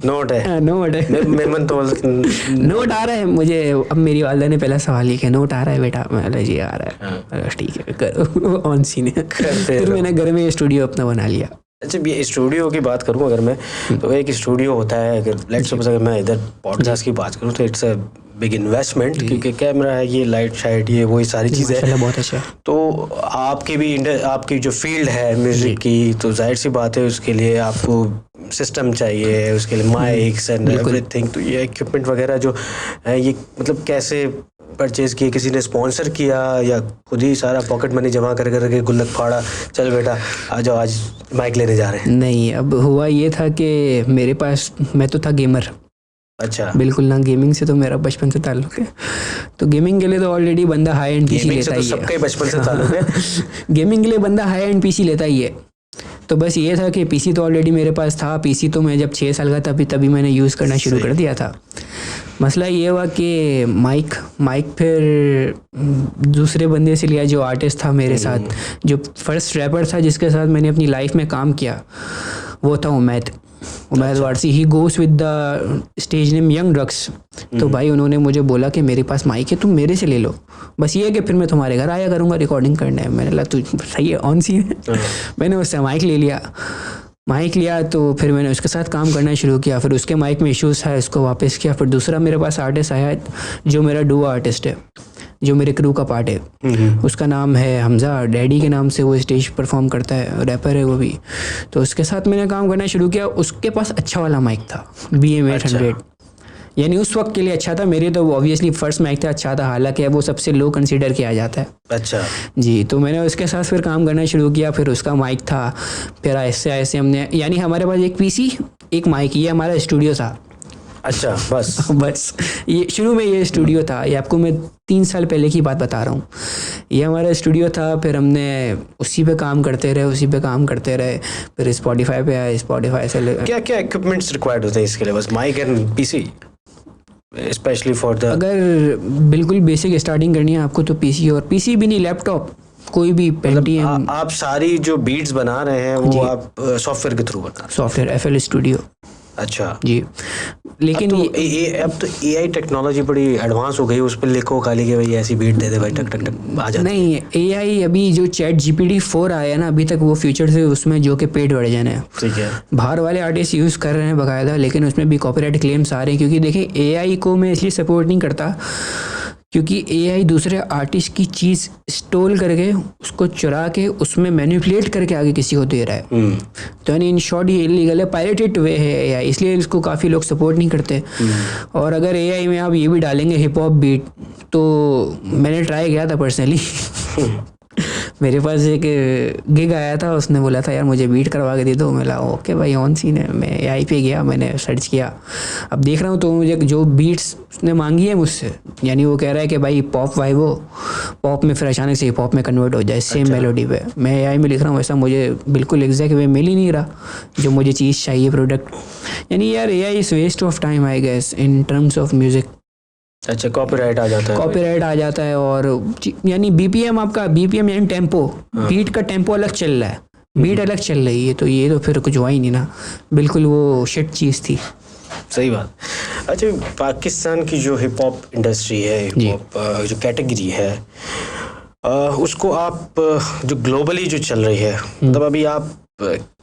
नोट है, नोट है, मेमन तो नोट आ रहा है मुझे। अब मेरी वालदा ने पहला सवाल ही किया नोट आ रहा है बेटा, मैं जी आ रहा है, ठीक है करो ऑन सीन है। फिर मैंने घर में स्टूडियो अपना बना लिया। अच्छा ये स्टूडियो की बात करूँ अगर मैं, तो एक स्टूडियो होता है, अगर लेट्स सपोज अगर मैं इधर पॉडकास्ट की बात करूँ तो इट्स अ बिग इन्वेस्टमेंट, क्योंकि कैमरा है, ये लाइट शाइट, ये वही सारी चीज़ें हैं। बहुत अच्छा। तो आपकी भी आपकी जो फील्ड है म्यूज़िक की, तो जाहिर सी बात है उसके लिए आपको सिस्टम चाहिए, उसके लिए माइक्स एंड एवरीथिंग, तो ये इक्विपमेंट वगैरह जो है ये मतलब कैसे परचेज किए? किसी ने स्पॉन्सर किया या खुद ही सारा पॉकेट मनी जमा कर करके गुल्लक फाड़ा, चल बेटा आ जाओ आज माइक लेने जा रहे हैं? नहीं, अब हुआ ये था कि मेरे पास, मैं तो था गेमर। अच्छा, बिल्कुल ना, गेमिंग से तो मेरा बचपन से ताल्लुक है। तो गेमिंग के लिए तो ऑलरेडी बंदा हाई एंड पीसी लेता ही है। सबका ही बचपन से ताल्लुक है। गेमिंग के लिए बंदा हाई एंड पीसी लेता ही है। तो बस ये था कि पीसी तो ऑलरेडी मेरे पास था। पीसी तो मैं जब 6 साल का था तभी मैंने यूज़ करना शुरू कर दिया था। मसला ये हुआ कि माइक फिर दूसरे बंदे से लिया जो आर्टिस्ट था मेरे साथ, जो फर्स्ट रैपर था जिसके साथ मैंने अपनी लाइफ में काम किया, वो था Umaid Warsi. He goes with the stage name young drugs. तो भाई उन्होंने मुझे बोला कि मेरे पास माइक है, तुम मेरे से ले लो, बस ये है कि फिर मैं तुम्हारे घर आया करूँगा रिकॉर्डिंग करने। मैंने लगा तू सही है, ऑन सी है। मैंने उससे माइक लिया तो फिर मैंने उसके साथ काम करना शुरू किया। फिर उसके माइक में इश्यूज़ था, उसको वापस किया। फिर दूसरा मेरे पास आर्टिस्ट आया जो मेरा डुओ आर्टिस्ट है, जो मेरे क्रू का पार्ट है। उसका नाम है हमजा, डैडी के नाम से वो स्टेज परफॉर्म करता है, रैपर है वो भी। तो उसके साथ मैंने काम करना शुरू किया। उसके पास अच्छा वाला माइक था, BM800, यानी उस वक्त के लिए अच्छा था। मेरे तो ऑब्वियसली फर्स्ट माइक था, अच्छा था, हालांकि वो सबसे लो कंसीडर किया जाता है। अच्छा जी, तो मैंने उसके साथ फिर काम करना शुरू किया। फिर उसका माइक था, फिर ऐसे हमने, यानी हमारे पास एक पीसी, एक माइक, ये हमारा स्टूडियो था। अच्छा, बस ये शुरू में ये स्टूडियो था। ये आपको मैं 3 साल पहले की बात बता रहा हूँ। ये हमारा स्टूडियो था। फिर हमने उसी पे काम करते रहे। फिर स्पॉटिफाई पे आए, स्पॉटिफाई से क्या क्या इक्विपमेंट्स रिक्वायर्ड होते हैं इसके लिए? बस mic and PC specially for the, अगर बिल्कुल बेसिक स्टार्टिंग करनी है आपको तो पीसी, और पीसी भी नहीं, लैपटॉप कोई भी पेंटियम। आप सारी जो बीट्स बना रहे हैं वो आप सॉफ्टवेयर के थ्रू बना रहे हैं? Software FL studio. अच्छा जी, लेकिन अब तो AI टेक्नोलॉजी बड़ी एडवांस हो गई, उस पर लिखो खाली कि भाई ऐसी बीट दे दे भाई, टक टक टक आ जाती है। नहीं, AI अभी जो ChatGPT 4 आया है ना, अभी तक वो फीचर से उसमें, जो कि पेड वर्जन है, ठीक है, बाहर वाले आर्टिस्ट यूज़ कर रहे हैं बाकायदा, लेकिन उसमें भी कॉपीराइट क्लेम्स आ रहे हैं। क्योंकि देखिए, AI को मैं इसलिए सपोर्ट नहीं करता क्योंकि AI दूसरे आर्टिस्ट की चीज़ स्टोल करके, उसको चुरा के, उसमें मैनिपुलेट करके आगे किसी को दे रहा है। तो यानी इन शॉर्ट ये इलीगल है, पायरेटेड वे है AI, इसलिए इसको काफ़ी लोग सपोर्ट नहीं करते। और अगर AI में आप ये भी डालेंगे हिप हॉप बीट, तो मैंने ट्राई किया था पर्सनली। मेरे पास एक गिग आया था, उसने बोला था यार मुझे बीट करवा के दे दो। मैं बोला ओके भाई, ऑन सीन है। मैं AI पे गया, मैंने सर्च किया, अब देख रहा हूँ तो मुझे जो बीट्स उसने मांगी है मुझसे, यानी वो कह रहा है कि भाई पॉप वाइब हो, पॉप में फिर अचानक से हिप हॉप में कन्वर्ट हो जाए सेम मेलोडी पे। मैं AI में लिख रहा हूँ, ऐसा मुझे बिल्कुल एग्जैक्ट वे मिल ही नहीं रहा जो मुझे चीज़ चाहिए, प्रोडक्ट। यानी यार AI is waste of time I guess in terms of music. अच्छा, कॉपीराइट आ जाता है। और यानी BPM आपका, BPM यानी टेम्पो, बीट का टेम्पो अलग चल रहा है, बीट अलग चल रही है, तो ये तो फिर कुछ हुआ ही नहीं ना, बिल्कुल वो शिट चीज़ थी। सही बात। अच्छा, पाकिस्तान की जो हिप हॉप इंडस्ट्री है, हिप हॉप जो कैटेगरी है, उसको आप जो ग्लोबली जो चल रही है, मतलब अभी आप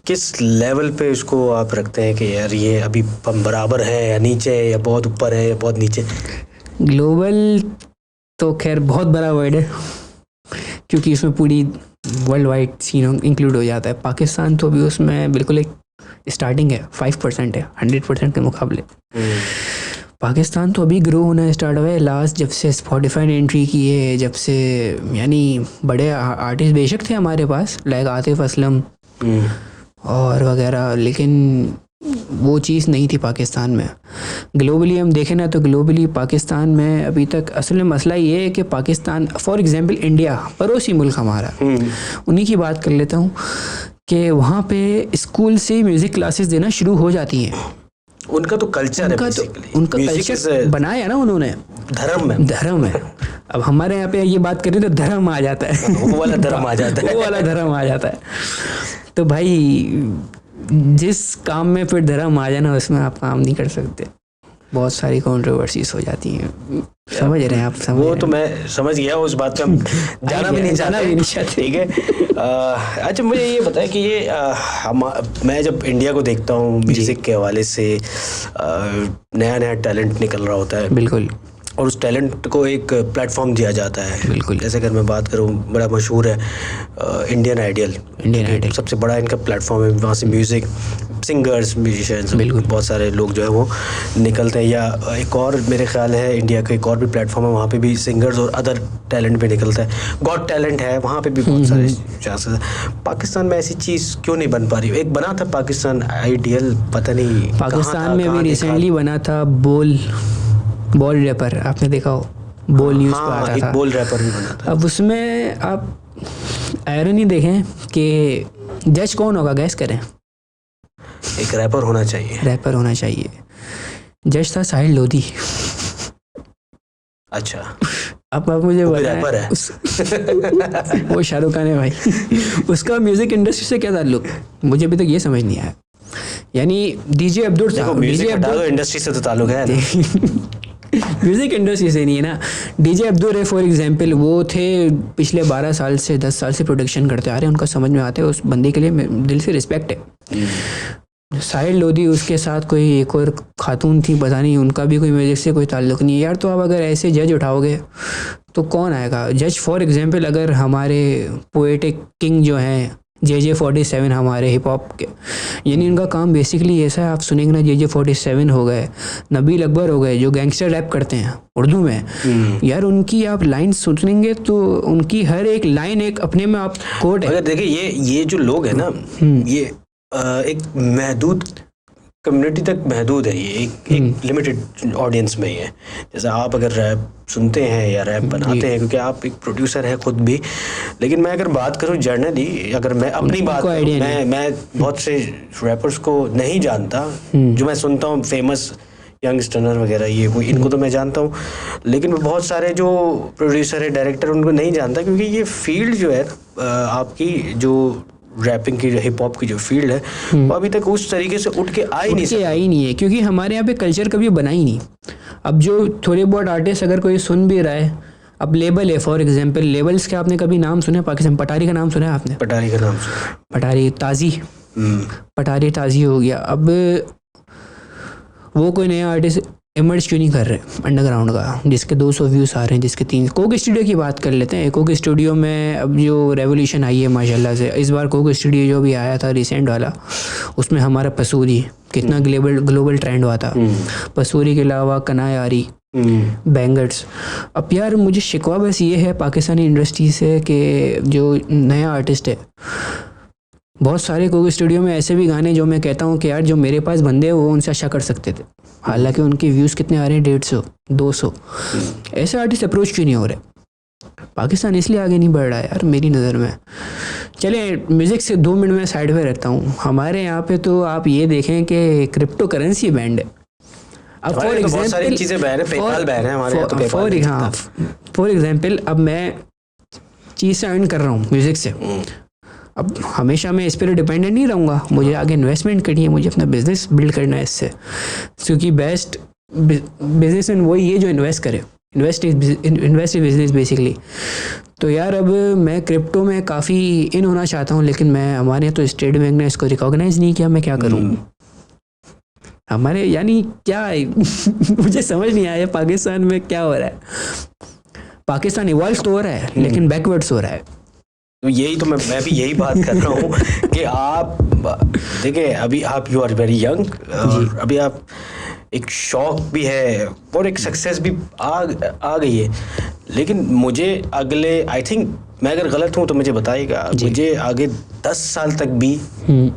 किस लेवल पे उसको आप रखते हैं कि यार ये अभी बराबर है या नीचे है, या बहुत ऊपर है या बहुत नीचे? ग्लोबल तो खैर बहुत बड़ा वर्ड है, क्योंकि इसमें पूरी वर्ल्ड वाइड सीन इंक्लूड हो जाता है। पाकिस्तान तो अभी उसमें बिल्कुल एक स्टार्टिंग है, 5% है 100% के मुकाबले। पाकिस्तान तो अभी ग्रो होना स्टार्ट हुआ है लास्ट, जब से स्पॉटिफाई ने एंट्री की है, जब से, यानी बड़े आर्टिस्ट बेशक थे हमारे पास, लाइक आतिफ असलम और वगैरह, लेकिन वो चीज़ नहीं थी पाकिस्तान में। ग्लोबली हम देखें ना, तो ग्लोबली पाकिस्तान में अभी तक असल में मसला ये है कि पाकिस्तान, फॉर एग्जांपल इंडिया, पड़ोसी मुल्क हमारा, उन्हीं की बात कर लेता हूँ कि वहाँ पे स्कूल से म्यूज़िक क्लासेस देना शुरू हो जाती हैं। उनका तो कल्चर है, उनका कल्चर बनाया ना उन्होंने, धर्म है। अब हमारे यहाँ पे ये बात करें तो धर्म आ जाता है, वो वाला धर्म आ जाता है। तो भाई जिस काम में फिर धर्म आ जाए ना, उसमें आप काम नहीं कर सकते, बहुत सारी कंट्रोवर्सीज हो जाती हैं। समझ रहे हैं आप? वो तो मैं समझ गया, उस बात पे हम जाना भी नहीं चाहते, ठीक है। अच्छा, मुझे ये बताएं कि ये मैं जब इंडिया को देखता हूँ म्यूज़िक के हवाले से, नया नया टैलेंट निकल रहा होता है, बिल्कुल, और उस टैलेंट को एक प्लेटफॉर्म दिया जाता है, बिल्कुल। जैसे अगर मैं बात करूँ, बड़ा मशहूर है इंडियन आइडियल, सबसे बड़ा इनका प्लेटफॉर्म है, वहाँ से म्यूज़िक सिंगर्स, म्यूजिशियंस, बहुत सारे लोग जो है वो निकलते हैं। या एक और मेरे ख्याल है इंडिया का एक और भी प्लेटफॉर्म है, वहाँ पे भी सिंगर्स और अदर टैलेंट भी निकलता है। गॉट टैलेंट है, वहाँ पे भी बहुत सारे चांसेस है। पाकिस्तान में ऐसी चीज़ क्यों नहीं बन पा रही? एक बना था पाकिस्तान आइडियल, पता नहीं पाकिस्तान में भी रिसेंटली बना था बोल रैपर, आपने देखा हो? बोल न्यूज़ पे आता था, बोल रैपर भी बना था। अब उसमें आप आयरनी देखें कि जज कौन होगा, गैस करें। एक रैपर होना चाहिए। जज था साहिल लोधी। अच्छा, अब आप मुझे रैपर है वो शाहरुख खान है भाई। उसका म्यूजिक इंडस्ट्री से क्या ताल्लुक, मुझे अभी तक ये समझ नहीं आया। यानी डीजे अब्दुल इंडस्ट्री से तो ताल्लुक है म्यूजिक इंडस्ट्री से नहीं है ना। डीजे अब्दुल है फॉर एग्जांपल, वो थे पिछले 12 साल से 10 साल से प्रोडक्शन करते आ रहे हैं, उनका समझ में आते हैं, उस बंदे के लिए दिल से रिस्पेक्ट है। साहिल लोधी, उसके साथ कोई एक और खातून थी, पता नहीं, उनका भी कोई म्यूजिक से कोई ताल्लुक नहीं है यार। तो आप अगर ऐसे जज उठाओगे तो कौन आएगा जज? फॉर एग्जांपल अगर हमारे पोएटिक किंग जो हैं JJ47 हमारे हिप हॉप के, यानी उनका काम बेसिकली ऐसा है, आप सुनेंगे ना, JJ47 हो गए, नबील अकबर हो गए, जो गैंगस्टर रैप करते हैं उर्दू में, यार उनकी आप लाइन सुनेंगे तो उनकी हर एक लाइन एक अपने में आप कोट है। अगर देखिए ये जो लोग हैं ना, ये एक महदूद कम्युनिटी तक महदूद है, ये एक लिमिटेड ऑडियंस में ही है। जैसे आप अगर रैप सुनते हैं या रैप बनाते हैं, क्योंकि आप एक प्रोड्यूसर हैं खुद भी, लेकिन मैं अगर बात करूं जर्नली, अगर मैं अपनी बात करूं, मैं बहुत से रैपर्स को नहीं जानता, जो मैं सुनता हूं फेमस यंगस्टर वगैरह, ये कोई इनको तो मैं जानता हूँ, लेकिन बहुत सारे जो प्रोड्यूसर है, डायरेक्टर, उनको नहीं जानता, क्योंकि ये फील्ड जो है आपकी जो रैपिंग की, हिप हॉप की जो फील्ड है, वो अभी तक उस तरीके से उठ के आ ही नहीं है, क्योंकि हमारे यहाँ पे कल्चर कभी बना ही नहीं। अब जो थोड़े बहुत आर्टिस्ट अगर कोई सुन भी रहा है, अब लेबल है फॉर एग्जांपल, लेबल्स के आपने कभी नाम सुना है पाकिस्तान? पटारी का नाम सुना है आपने? पटारी का नाम सुना, पटारी ताजी, पटारी ताजी हो गया। अब वो कोई नया आर्टिस्ट इमर्ज क्यों नहीं कर रहे अंडरग्राउंड का, जिसके 200 व्यूज़ आ रहे हैं, जिसके 3। कोक स्टूडियो की बात कर लेते हैं। कोक स्टूडियो में अब जो रेवोल्यूशन आई है माशाल्लाह से, इस बार कोक स्टूडियो जो भी आया था रिसेंट वाला, उसमें हमारा पसूरी कितना ग्लोबल ट्रेंड हुआ था। पसूरी के अलावा कनायारी, बैंगर्स। अब यार मुझे शिकवा बस ये है पाकिस्तानी इंडस्ट्री से कि जो नया आर्टिस्ट है, बहुत सारे कोक स्टूडियो में ऐसे भी गाने जो मैं कहता हूँ कि यार जो मेरे पास बंदे हैं वो उनसे अच्छा कर सकते थे, हालांकि उनके व्यूज़ कितने आ रहे हैं, 150 200। ऐसे आर्टिस्ट अप्रोच क्यों नहीं हो रहे? पाकिस्तान इसलिए आगे नहीं बढ़ रहा है यार मेरी नज़र में। चले म्यूज़िक से 2 मिनट में साइड में रहता हूँ। हमारे यहाँ पे तो आप ये देखें कि क्रिप्टो करेंसी बैंड है। अब फॉर एग्जाम्पल अब मैं चीज़ से अर्न कर रहा हूँ म्यूज़िक से, अब हमेशा मैं इस पर डिपेंडेंट नहीं रहूँगा, मुझे आगे इन्वेस्टमेंट करनी है, मुझे अपना बिजनेस बिल्ड करना है इससे, क्योंकि बेस्ट बिजनेसमैन वही है जो इन्वेस्ट करे, इन्वेस्ट बिजनेस बेसिकली। तो यार अब मैं क्रिप्टो में काफ़ी इन होना चाहता हूँ, लेकिन मैं हमारे यहाँ तो स्टेट बैंक ने इसको रिकॉग्नाइज नहीं किया, मैं क्या करूँ? हमारे यानी क्या मुझे समझ नहीं आया पाकिस्तान में क्या हो रहा है। पाकिस्तान इवॉल्व तो हो रहा है लेकिन बैकवर्ड्स हो रहा है। तो यही तो मैं भी यही बात कर रहा हूँ कि आप देखिए, अभी आप यू आर वेरी यंग, और अभी आप एक शौक भी है और एक सक्सेस भी आ गई है, लेकिन मुझे अगले, आई थिंक मैं अगर गलत हूँ तो मुझे बताइएगा, मुझे आगे 10 साल तक भी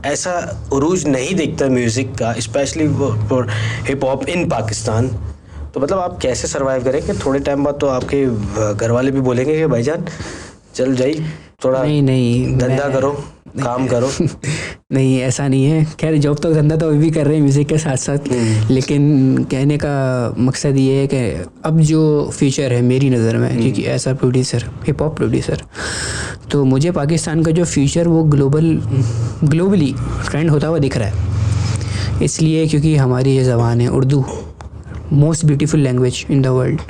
ऐसा उरूज नहीं दिखता म्यूज़िक का, specially for hip hop in Pakistan. तो मतलब आप कैसे सर्वाइव करेंगे? थोड़े टाइम बाद तो आपके घर वाले भी बोलेंगे कि भाईजान चल जाइए, थोड़ा नहीं धंधा करो, काम करो। नहीं ऐसा नहीं है, खैर जॉब तो धंधा तो भी कर रहे हैं म्यूज़िक के साथ साथ, लेकिन कहने का मकसद ये है कि अब जो फ्यूचर है मेरी नज़र में, क्योंकि ऐसा प्रोड्यूसर, हिप हॉप प्रोड्यूसर, तो मुझे पाकिस्तान का जो फ्यूचर वो ग्लोबली ट्रेंड होता हुआ दिख रहा है। इसलिए क्योंकि हमारी ये ज़बान है Urdu, most beautiful language in the world,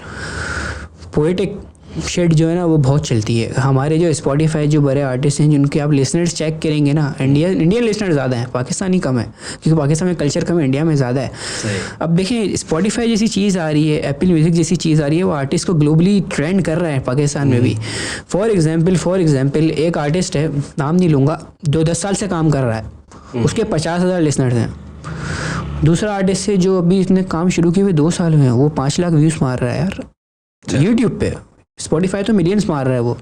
poetic shit जो है ना वो बहुत चलती है। हमारे जो स्पॉटिफाई जो बड़े आर्टिस्ट हैं जिनके आप लिसनर्स चेक करेंगे ना, इंडियन लिसनर ज़्यादा हैं, पाकिस्तानी कम है, क्योंकि पाकिस्तान में कल्चर कम है, इंडिया में ज़्यादा है। अब देखें स्पॉटिफाई जैसी चीज़ आ रही है, एप्पल म्यूज़िक जैसी चीज़ आ रही है, वो आर्टिस्ट को ग्लोबली ट्रेंड कर रहा है पाकिस्तान में भी। फॉर एग्जाम्पल एक आर्टिस्ट है, नाम नहीं लूँगा, जो 10 साल से काम कर रहा है, उसके 50,000 लिसनर्स हैं। दूसरा आर्टिस्ट है जो अभी इसने काम शुरू किए हुए 2 साल हुए हैं, वो 5 लाख व्यूज़ मार रहा है यार यूट्यूब पे। स्पॉटिफाई तो मिलियंस मार रहा है वो।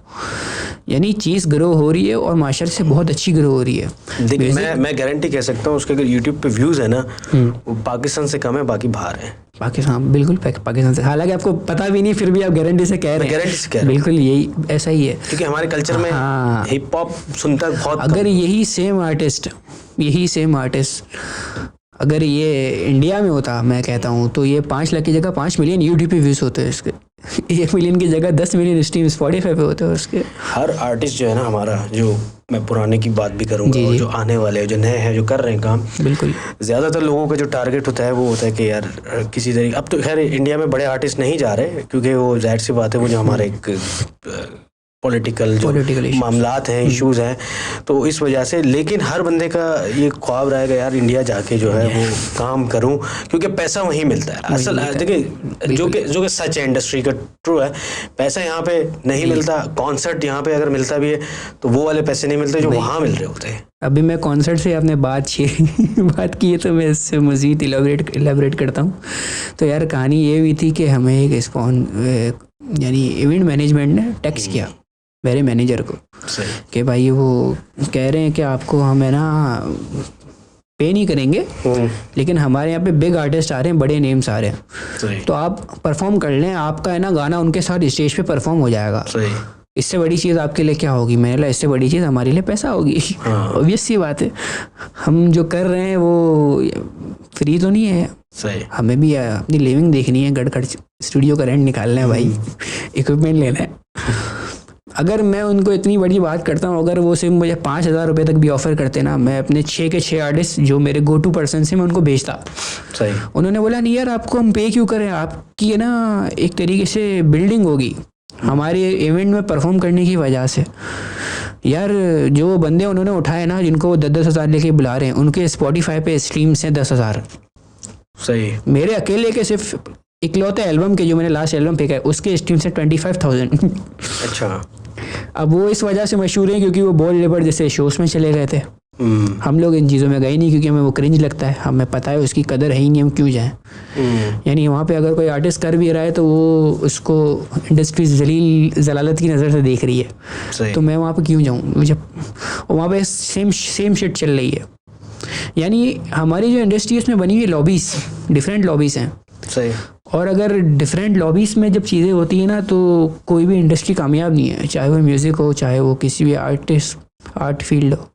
यानी चीज़ ग्रो हो रही है और माशाल्लाह से बहुत अच्छी ग्रो हो रही है। देखिए मैं गारंटी कह सकता हूँ उसके अगर यूट्यूब पे व्यूज़ है ना वो पाकिस्तान से कम है, बाकी बाहर है। पाकिस्तान बिल्कुल पाकिस्तान से, हालांकि आपको पता भी नहीं, फिर भी आप गारंटी से कह रहे हैं। गारंटी से कह रहे हैं, बिल्कुल यही ऐसा ही है, क्योंकि हमारे कल्चर में हिप हॉप सुनता बहुत। अगर यही सेम आर्टिस्ट अगर ये इंडिया में होता, मैं कहता हूँ, तो ये 5 लाख की जगह 5 मिलियन यूट्यूब पे व्यूज़ होते हैं इसके। 1 मिलियन की जगह 10 मिलियन स्ट्रीम स्पॉटिफाई पे होते हैं उसके। हर आर्टिस्ट जो है ना हमारा, जो मैं पुराने की बात भी करूँगा और जो आने वाले हैं, जो नए हैं, जो कर रहे हैं काम, बिल्कुल ज़्यादातर लोगों का जो टारगेट होता है वो होता है कि यार किसी तरीके, अब तो खैर इंडिया में बड़े आर्टिस्ट नहीं जा रहे क्योंकि वो जाहिर सी बात है वो जो हमारे एक पॉलिटिकल जो मामलात हैं, इश्यूज़ हैं, तो इस वजह से। लेकिन हर बंदे का ये ख्वाब रहेगा यार इंडिया जाके जो है वो काम करूं, क्योंकि पैसा वहीं मिलता है। असल देखिए जो कि सच है, इंडस्ट्री का ट्रू है, पैसा यहाँ पे नहीं मिलता। कॉन्सर्ट यहाँ पे अगर मिलता भी है तो वो वाले पैसे नहीं मिलते जो वहाँ मिल रहे होते हैं। अभी मैं कॉन्सर्ट से आपने बात की है तो मैं इससे मज़ीद इलेबरेट करता हूँ। तो यार कहानी ये हुई थी कि हमें एक यानी इवेंट मैनेजमेंट ने टेक्स्ट किया मेरे मैनेजर को कि भाई वो कह रहे हैं कि आपको हम है ना पे नहीं करेंगे, लेकिन हमारे यहाँ पे बिग आर्टिस्ट आ रहे हैं, बड़े नेम्स आ रहे हैं, तो आप परफॉर्म कर लें, आपका है ना गाना उनके साथ स्टेज पे परफॉर्म हो जाएगा। इससे बड़ी चीज़ आपके लिए क्या होगी? मैंने बोला इससे बड़ी चीज़ हमारे लिए पैसा होगी। ऑब्वियस सी बात है, हम जो कर रहे हैं वो फ्री तो नहीं है, हमें भी अपनी लिविंग देखनी है, गड़गड़ स्टूडियो का रेंट निकालना है भाई, इक्विपमेंट लेना है। अगर मैं उनको इतनी बड़ी बात करता हूँ, अगर वो सिर्फ मुझे 5,000 रुपये तक भी ऑफ़र करते ना, मैं अपने 6 के 6 आर्टिस्ट जो मेरे गो टू पर्सन से मैं उनको भेजता। सही। उन्होंने बोला नहीं यार आपको हम पे क्यों करें, आपकी है ना एक तरीके से बिल्डिंग होगी हमारे इवेंट में परफॉर्म करने की वजह से। यार जो बंदे उन्होंने उठाए ना, जिनको वो 10-10 हज़ार लेके बुला रहे हैं, उनके स्पॉटिफाई पे स्ट्रीम्स हैं 10,000। सही। मेरे अकेले के सिर्फ इकलौते एल्बम के जो मैंने लास्ट एल्बम पे किया उसके स्ट्रीम से 25,000। अच्छा। अब वो इस वजह से मशहूर हैं क्योंकि वो बॉल लेबर जैसे शोज़ में चले गए थे। हम लोग इन चीज़ों में गए नहीं क्योंकि हमें वो क्रिंज लगता है, हमें पता है उसकी कदर है ही नहीं, हम क्यों जाएं। यानी वहाँ पे अगर कोई आर्टिस्ट कर भी रहा है तो वो उसको इंडस्ट्री जलालत की नज़र से देख रही है, तो मैं वहाँ पे क्यों जाऊँ जब वहाँ पे सेम शिट चल रही है। यानी हमारी जो इंडस्ट्री उसमें बनी हुई लॉबीज़, डिफरेंट लॉबीज़ हैं। सही। और अगर डिफरेंट लॉबीज़ में जब चीज़ें होती हैं ना तो कोई भी इंडस्ट्री कामयाब नहीं है, चाहे वो म्यूज़िक हो, चाहे वो किसी भी आर्ट फील्ड हो।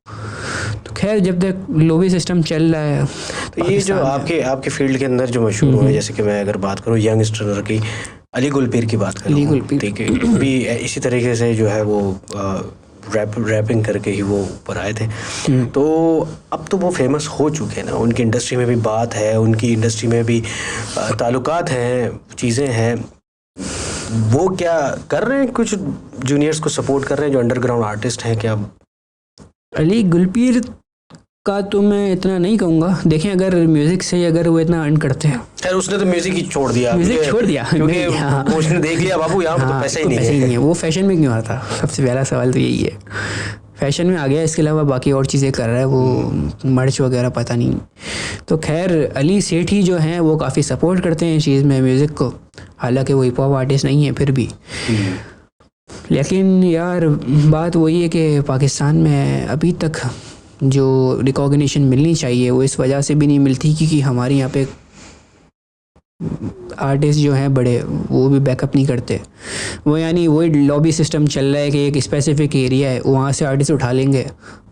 तो खैर जब तक लॉबी सिस्टम चल रहा है, तो ये जो आपके फील्ड के अंदर जो मशहूर हुए, जैसे कि मैं अगर बात करूँ यंगस्टर की, अली गुलपीर की बात करूँ, ठीक है, भी इसी तरीके से जो है वो रैपिंग करके ही वो ऊपर आए थे। तो अब तो वो फेमस हो चुके हैं ना, उनकी इंडस्ट्री में भी बात है, उनकी इंडस्ट्री में भी ताल्लुकात हैं, चीज़ें हैं। वो क्या कर रहे हैं, कुछ जूनियर्स को सपोर्ट कर रहे हैं जो अंडरग्राउंड आर्टिस्ट हैं क्या? अली गुलपीर का तो मैं इतना नहीं कहूँगा। देखें अगर म्यूज़िक से अगर वो इतना अर्न करते हैं, खैर उसने तो म्यूज़िक ही छोड़ दिया, क्योंकि उसने देख लिया बाबू यहाँ तो पैसा ही नहीं है। वो फैशन में क्यों आता? सबसे पहला सवाल तो यही है, फैशन में आ गया, इसके अलावा बाकी और चीज़ें कर रहा है, वो मर्च वगैरह पता नहीं। तो खैर अली सेठी जो हैं वो काफ़ी सपोर्ट करते हैं इस चीज़ में म्यूज़िक को, हालांकि वो हिप हॉप आर्टिस्ट नहीं है फिर भी। लेकिन यार बात वही है कि पाकिस्तान में अभी तक जो रिकॉग्निशन मिलनी चाहिए वो इस वजह से भी नहीं मिलती क्योंकि हमारे यहाँ पे आर्टिस्ट जो हैं बड़े वो भी बैकअप नहीं करते। वो यानी वही लॉबी सिस्टम चल रहा है कि एक स्पेसिफिक एरिया है, वहाँ से आर्टिस्ट उठा लेंगे,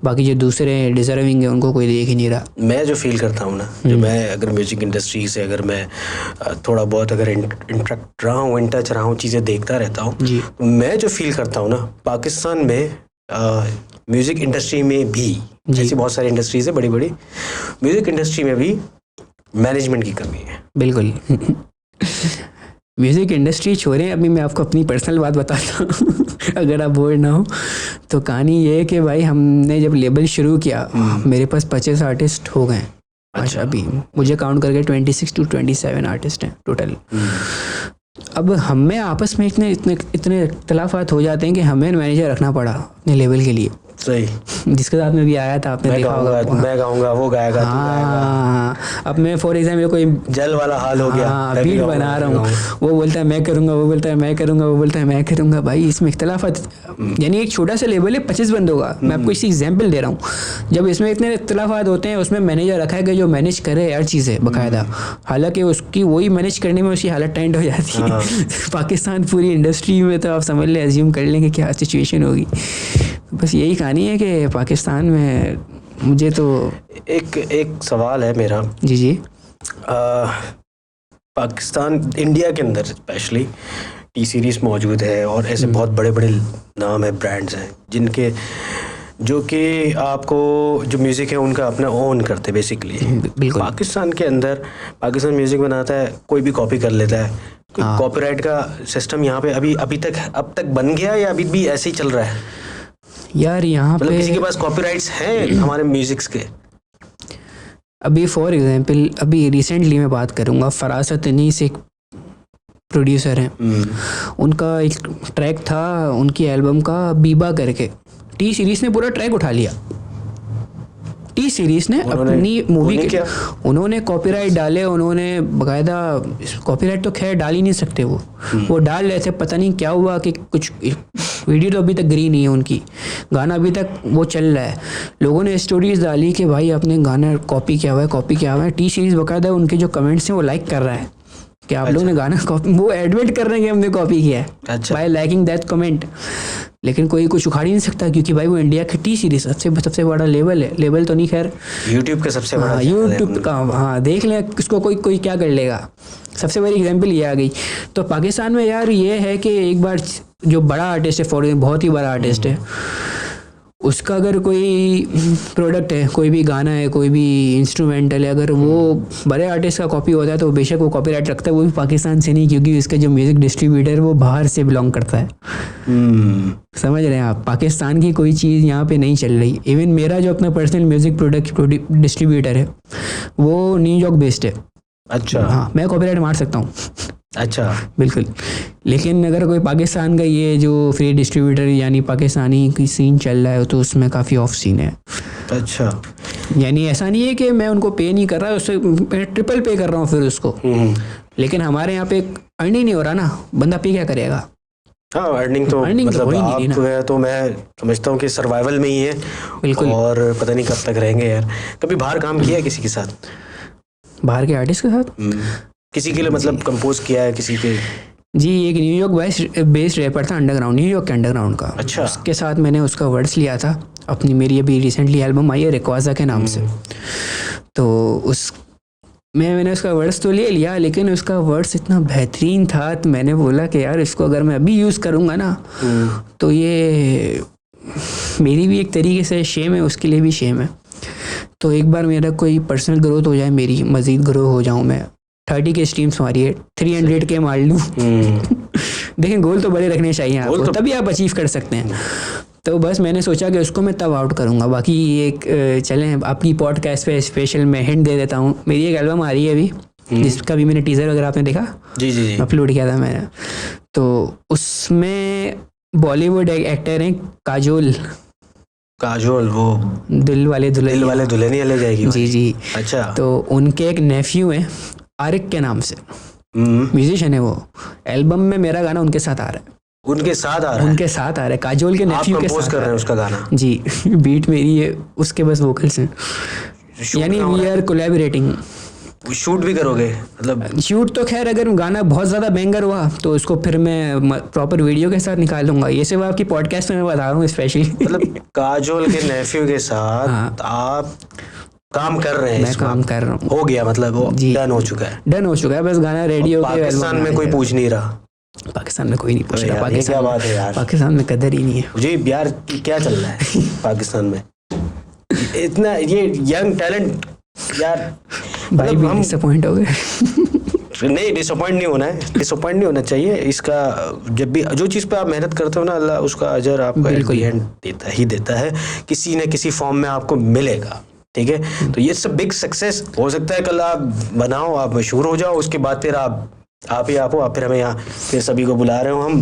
बाकी जो दूसरे डिजर्विंग है उनको कोई देख ही नहीं रहा। मैं जो फील करता हूँ ना, जो मैं अगर म्यूज़िक इंडस्ट्री से अगर मैं थोड़ा बहुत अगर इंटरेक्ट रहा हूँ, इन टच रहा हूँ, चीज़ें देखता रहता हूँ, मैं जो फील करता हूँ ना, पाकिस्तान में म्यूज़िक इंडस्ट्री में भी, जैसी बहुत सारी इंडस्ट्रीज़ है बड़ी बड़ी, म्यूज़िक इंडस्ट्री में भी मैनेजमेंट की कमी है। बिल्कुल। म्यूज़िक इंडस्ट्री छोड़ें, अभी मैं आपको अपनी पर्सनल बात बताता हूँ अगर आप बोर ना हो तो। कहानी ये है कि भाई हमने जब लेबल शुरू किया मेरे पास 25 आर्टिस्ट हो गए। अच्छा, अभी मुझे काउंट करके 26 to 27 आर्टिस्ट हैं टोटल। अब हमें आपस में इतने इख्तलाफात हो जाते हैं कि हमें मैनेजर रखना पड़ा अपने लेवल के लिए। सही, जिसके साथ में भी आया था, आपने देखा होगा। मैं गाऊंगा, वो गाएगा, तू गाएगा। अब मैं फॉर एग्जाम्पल कोई जल वाला हाल हो गया, बीट बना रहा हूँ, वो बोलता है मैं करूँगा, वो बोलता है मैं करूँगा, वो बोलता है मैं करूँगा। भाई इसमें इख्तलाफात, यानी एक छोटा सा लेवल है 25 बंदों का, मैं आपको इसी एग्जाम्पल दे रहा हूँ। जब इसमें इतने इख्तलाफात होते हैं, उसमें मैनेजर रखा है कि जो मैनेज करे हर चीज़ें बाकायदा, हालांकि उसकी वही मैनेज करने में उसकी हालत टेंट हो जाती है। पाकिस्तान पूरी इंडस्ट्री में तो आप समझ लें, एज्यूम कर लें कि क्या सिचुएशन होगी। बस यही कहानी है कि पाकिस्तान में मुझे तो एक सवाल है मेरा। जी। पाकिस्तान, इंडिया के अंदर स्पेशली टी सीरीज़ मौजूद है और ऐसे बहुत बड़े बड़े नाम है, ब्रांड्स हैं जिनके जो कि आपको जो म्यूज़िक है उनका अपना ओन करते बेसिकली। बिल्कुल। पाकिस्तान के अंदर पाकिस्तान म्यूज़िक बनाता है, कोई भी कॉपी कर लेता है। कॉपीराइट का सिस्टम यहाँ पे अब तक बन गया या अभी भी ऐसे ही चल रहा है? यार यहाँ मतलब पे किसी के पास कॉपीराइट्स हैं हमारे म्यूजिक्स के? अभी फॉर एग्जांपल अभी रिसेंटली मैं बात करूँगा, फरासत अनीस एक प्रोड्यूसर हैं, उनका एक ट्रैक था उनकी एल्बम का बीबा करके, टी सीरीज़ ने पूरा ट्रैक उठा लिया। टी सीरीज़ ने अपनी मूवी के उन्होंने कॉपीराइट डाले, उन्होंने बाकायदा कॉपीराइट तो खैर डाल ही नहीं सकते वो डाल रहे थे। पता नहीं क्या हुआ कि कुछ वीडियो तो अभी तक गिरी नहीं है उनकी, गाना अभी तक वो चल रहा है। लोगों ने स्टोरीज डाली कि भाई आपने गाना कॉपी किया हुआ है। टी सीरीज़ बाकायदा उनके जो कमेंट्स हैं वो लाइक कर रहा है कि आप लोगों ने गाना कॉपी, वो एडमिट कर रहे हैं कि हमने कॉपी किया है बाय लाइकिंग दैट कमेंट। लेकिन कोई कुछ उखाड़ ही नहीं सकता क्योंकि भाई वो इंडिया की टी सीरीज़ सबसे बड़ा लेवल है। लेवल तो नहीं, खैर यूट्यूब का सबसे बड़ा, यूट्यूब का, हाँ देख लें इसको कोई क्या कर लेगा। सबसे बड़ी एग्जांपल ये आ गई। तो पाकिस्तान में यार ये है कि एक बार जो बड़ा आर्टिस्ट है, फॉर बहुत ही बड़ा आर्टिस्ट है, उसका अगर कोई प्रोडक्ट है, कोई भी गाना है, कोई भी इंस्ट्रूमेंटल है, अगर वो बड़े आर्टिस्ट का कॉपी होता है तो बेशक वो कॉपीराइट रखता है, वो भी पाकिस्तान से नहीं, क्योंकि इसका जो म्यूज़िक डिस्ट्रीब्यूटर वो बाहर से बिलोंग करता है। समझ रहे हैं आप, पाकिस्तान की कोई चीज़ यहाँ पे नहीं चल रही। इवन मेरा जो अपना पर्सनल म्यूज़िक प्रोडक्ट डिस्ट्रीब्यूटर है वो न्यूयॉर्क बेस्ड है। अच्छा, हाँ, मैं कॉपीराइट मार सकता हूँ। अच्छा, बिल्कुल। लेकिन अगर कोई पाकिस्तान का ये जो फ्री डिस्ट्रीब्यूटर यानी पाकिस्तानी की सीन चल रहा है तो उसमें काफ़ी ऑफ सीन है। अच्छा, यानी ऐसा नहीं है कि मैं उनको पे नहीं कर रहा, उससे ट्रिपल पे कर रहा हूँ फिर उसको। लेकिन हमारे यहाँ पे अर्न ही नहीं हो रहा ना, बंदा पे क्या करेगा? हाँ, अर्निंग तो मतलब आप जो है तो मैं समझता हूँ कि सर्वाइवल में ही है। बिल्कुल। और पता नहीं कब तक रहेंगे यार। कभी बाहर काम किया है किसी के साथ, बाहर के आर्टिस्ट के साथ? किसी के लिए मतलब कंपोज किया है किसी के? जी, एक न्यूयॉर्क बेस्ड रैपर था, अंडरग्राउंड, न्यूयॉर्क के अंडरग्राउंड का। अच्छा। उसके साथ मैंने उसका वर्ड्स लिया था अपनी, मेरी अभी रिसेंटली एल्बम आई है रिक्वाजा के नाम से। तो मैंने उसका वर्ड्स तो ले लिया, लेकिन उसका वर्ड्स इतना बेहतरीन था तो मैंने बोला कि यार इसको अगर मैं अभी यूज़ करूँगा ना तो ये मेरी भी एक तरीके से शेम है, उसके लिए भी शेम है। तो एक बार मेरा कोई पर्सनल ग्रोथ हो जाए, मेरी मज़ीद ग्रो हो जाऊँ, मैं 30 के स्ट्रीम्स मारिए, 300 के मार लूँ। देखें, गोल तो बड़े रखने चाहिए आपको, तभी आप अचीव कर सकते हैं। तो बस मैंने सोचा कि उसको मैं तब आउट करूँगा। बाकी एक चलें आपकी पॉडकास्ट पे स्पेशल मैं हिंट दे देता हूँ, मेरी एक एल्बम आ रही है अभी जिसका भी मैंने टीज़र वगैरह आपने देखा? जी अपलोड किया था मैंने। तो उसमें बॉलीवुड एक्टर हैं काजोल, वो दिल वाले दुल्हनिया ले जाएगी। जी। अच्छा। तो उनके एक नेफ्यू हैं आरिक के नाम से, म्यूजिशियन है वो। एल्बम में मेरा गाना उनके साथ आ रहा है। उनके साथ आ रहा है काजोल के नेफ्यू के साथ कर रहे हैं उसका गाना? जी, बीट मेरी है, उसके बस वोकल्स हैं, यानी वी आर कोलैबोरेटिंग। शूट भी करोगे? मतलब शूट तो खैर अगर गाना बहुत ज़्यादा बैंगर हुआ तो उसको फिर मैं प्रॉपर वीडियो के साथ निकालूंगा। ये सिर्फ आपकी पॉडकास्ट में मैं बता रहा हूँ स्पेशली। मतलब काजोल के नेफ्यू के साथ आप काम कर रहे हैं? मैं काम कर रहा हूँ, हो गया, मतलब वो डन हो चुका है, बस गाना रेडी हो गया। पाकिस्तान में कोई पूछ नहीं रहा? पाकिस्तान में कोई नहीं पूछ रहा। पाकिस्तान क्या बात है यार, पाकिस्तान में कदर ही नहीं है। मुझे यार क्या चल रहा है पाकिस्तान में? इतना ये यंग टैलेंट यार, भाई भी डिसअपॉइंट हो गए। नहीं, डिसअपॉइंट नहीं होना चाहिए। इसका जब भी जो चीज़ पे आप मेहनत करते हो ना, अल्लाह उसका अजर आपको एट द एंड देता है, किसी न किसी फॉर्म में आपको मिलेगा। ठीक है, तो ये सब बिग सक्सेस हो सकता है कल आप बनाओ, आप मशहूर हो जाओ, उसके बाद फिर आप हो, फिर हमें यहाँ फिर सभी को बुला रहे हो हम,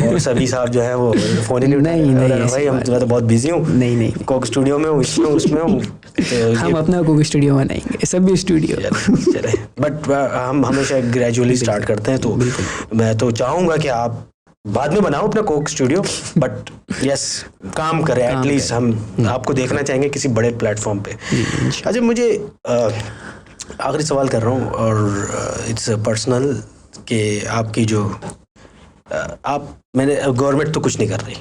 और सभी साहब जो है वो फोन ही नहीं उठा रहे। भाई हम तो बहुत बिजी हूँ, नहीं कोक स्टूडियो में हूँ, उसमें हूँ, हम अपना कोक स्टूडियो बनाएंगे, सभी स्टूडियो चले। बट हम हमेशा ग्रेजुअली स्टार्ट करते हैं, तो मैं तो चाहूँगा कि आप बाद में बनाओ अपना कोक स्टूडियो, बट यस काम करें एटलीस्ट। हम आपको देखना चाहेंगे किसी बड़े प्लेटफॉर्म पे। अच्छा, मुझे आखिरी सवाल कर रहा हूँ, और इट्स पर्सनल, कि आपकी जो मैंने गवर्नमेंट तो कुछ नहीं कर रही,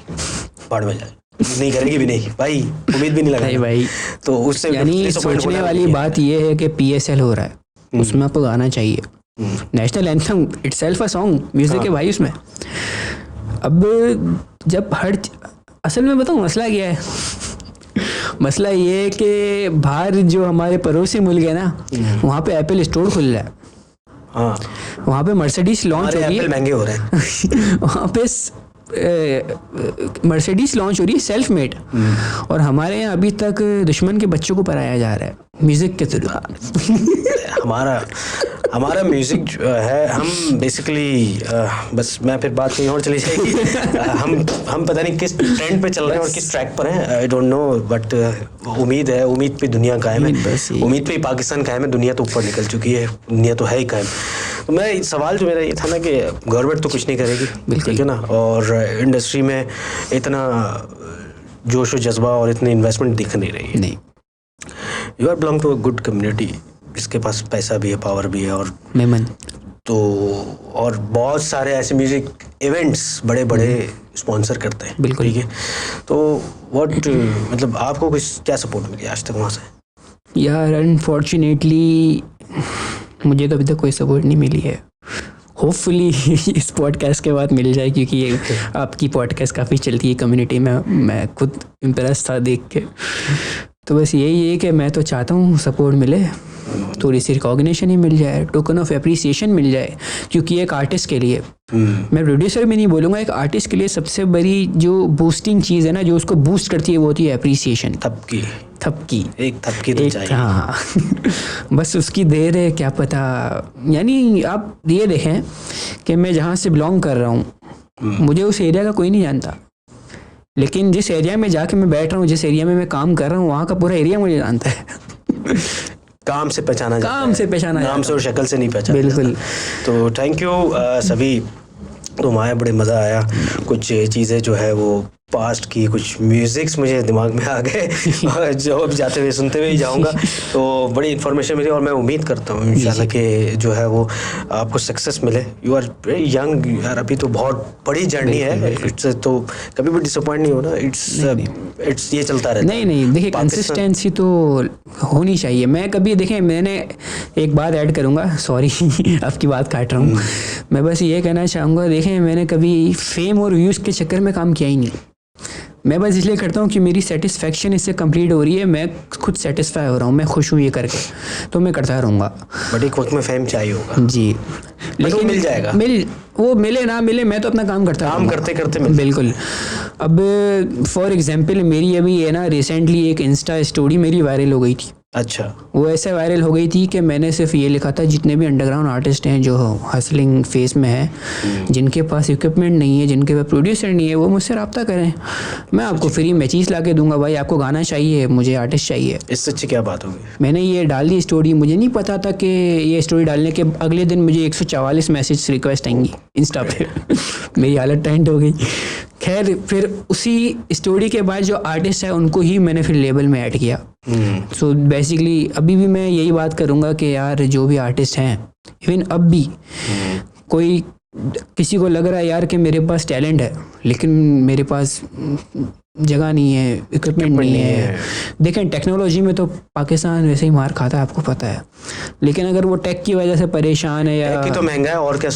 बाढ़ में जाए, नहीं करेगी भी नहीं भाई, उम्मीद भी नहीं लगा भाई। तो उससे यानी सोचने वाली बात ये है कि PSL हो रहा है, उसमें आपको गाना चाहिए, national anthem itself a song, music है भाई उसमें। अब जब असल में बताऊँ मसला क्या है, मसला ये है कि बाहर जो हमारे पड़ोसी मुल्क है ना, वहाँ पे एप्पल स्टोर खुल रहा है, हाँ, वहाँ पे मर्सिडीज लॉन्च हो रही है, महंगे हो रहे हैं वहाँ पे मर्सिडीज लॉन्च हो रही है सेल्फ मेड, और हमारे यहाँ अभी तक दुश्मन के बच्चों को पढ़ाया जा रहा है म्यूजिक के थ्रू। हमारा म्यूजिक है, हम बेसिकली बस मैं फिर बात कहीं और चली जाएगी। हम पता नहीं किस ट्रेंड पे चल रहे हैं और किस ट्रैक पर हैं, आई डोंट नो, बट उम्मीद पे दुनिया कायम है, उम्मीद पे ही पाकिस्तान कायम है, दुनिया तो ऊपर निकल चुकी है, दुनिया तो है ही कायम। तो मैं सवाल जो मेरा ये था ना कि गवर्नमेंट तो कुछ नहीं करेगी, ठीक है ना, और इंडस्ट्री में इतना जोश व जज्बा और इतनी इन्वेस्टमेंट दिख नहीं रही है। नहीं, you are belong to a good community, इसके पास पैसा भी है, पावर भी है, और मेमन तो और बहुत सारे ऐसे म्यूजिक इवेंट्स बड़े बड़े स्पॉन्सर करते हैं, बिल्कुल, ठीक है। तो व्हाट मतलब आपको कुछ क्या सपोर्ट मिली आज तक वहाँ से? यार अनफॉर्चुनेटली मुझे तो अभी तक कोई सपोर्ट नहीं मिली है। होपफुली इस पॉडकास्ट के बाद मिल जाए, क्योंकि ये आपकी पॉडकास्ट काफ़ी चलती है कम्युनिटी में, मैं खुद इम्प्रेस था देख के। तो बस यही है कि मैं तो चाहता हूँ सपोर्ट मिले, थोड़ी सी रिकॉग्निशन ही मिल जाए, टोकन ऑफ एप्रिसिएशन मिल जाए, क्योंकि एक आर्टिस्ट के लिए, मैं प्रोड्यूसर भी नहीं बोलूँगा, एक आर्टिस्ट के लिए सबसे बड़ी जो बूस्टिंग चीज़ है ना, जो उसको बूस्ट करती है, वो होती है एप्रिसिएशन, थपकी एक थपकी तो चाहिए। हाँ बस उसकी देर है, क्या पता। यानी आप ये देखें कि मैं जहाँ से बिलोंग कर रहा हूँ, मुझे उस एरिया का कोई नहीं जानता, लेकिन जिस एरिया में जाके मैं बैठ रहा हूँ, जिस एरिया में मैं काम कर रहा हूँ, वहाँ का पूरा एरिया मुझे जानता है। काम से पहचाना, नाम से और शक्ल से नहीं पहचाना। बिल्कुल। तो थैंक यू सभी, तुम आए, बड़े मज़ा आया। कुछ चीज़ें जो है वो पास्ट की, कुछ म्यूजिक्स मुझे दिमाग में आ गए और जो अब जाते हुए सुनते हुए ही जाऊंगा, तो बड़ी इन्फॉर्मेशन मिली, और मैं उम्मीद करता हूँ इंशाल्लाह कि जो है वो आपको सक्सेस मिले। यू आर वेरी यंग यार, अभी तो बहुत बड़ी जर्नी है, इट्स तो कभी भी डिसअपॉइंट नहीं होना, इट्स ये चलता रहता है। नहीं देखिए, कंसिस्टेंसी तो होनी चाहिए। मैं कभी देखें, मैंने एक बात ऐड करूँगा, सॉरी आपकी बात काट रहा हूँ, मैं बस ये कहना चाहूँगा, देखें मैंने कभी फेम और व्यूज़ के चक्कर में काम किया ही नहीं। मैं बस इसलिए करता हूँ कि मेरी सेटिस्फेक्शन इससे कंप्लीट हो रही है, मैं खुद सेटिस्फाई हो रहा हूँ, मैं खुश हूँ ये करके, तो मैं करता रहूँगा। बट एक वक्त में फेम चाहिए होगा जी, लेकिन मिल जाएगा, वो मिले ना मिले, मैं तो अपना काम करते करते बिल्कुल। अब फॉर एग्जांपल मेरी अभी है ना, रिसेंटली एक इंस्टा स्टोरी मेरी वायरल हो गई थी। अच्छा, वो ऐसे वायरल हो गई थी कि मैंने सिर्फ ये लिखा था, जितने भी अंडरग्राउंड आर्टिस्ट हैं जो हसलिंग फेस में है, जिनके पास इक्विपमेंट नहीं है, जिनके पास प्रोड्यूसर नहीं है, वो मुझसे रब्ता करें, मैं आपको फ्री में चीज़ ला के दूंगा। भाई आपको गाना चाहिए, मुझे आर्टिस्ट चाहिए, इससे अच्छी क्या बात होगी। मैंने ये डाल दी स्टोरी, मुझे नहीं पता था कि ये स्टोरी डालने के अगले दिन मुझे 144 मैसेज रिक्वेस्ट आएंगी इंस्टा पे मेरी हालत टेंट हो गई। खैर, फिर उसी स्टोरी के बाद जो आर्टिस्ट है उनको ही मैंने फिर लेबल में ऐड किया। सो बेसिकली अभी भी मैं यही बात करूँगा कि यार जो भी आर्टिस्ट हैं, इवन अब भी कोई किसी को लग रहा है यार कि मेरे पास टैलेंट है, लेकिन मेरे पास जगह नहीं है, इक्विपमेंट नहीं है। देखें टेक्नोलॉजी में तो पाकिस्तान वैसे ही मार खाता है, आपको पता है, लेकिन अगर वो टेक की वजह से परेशान है, या तो महंगा है और क्या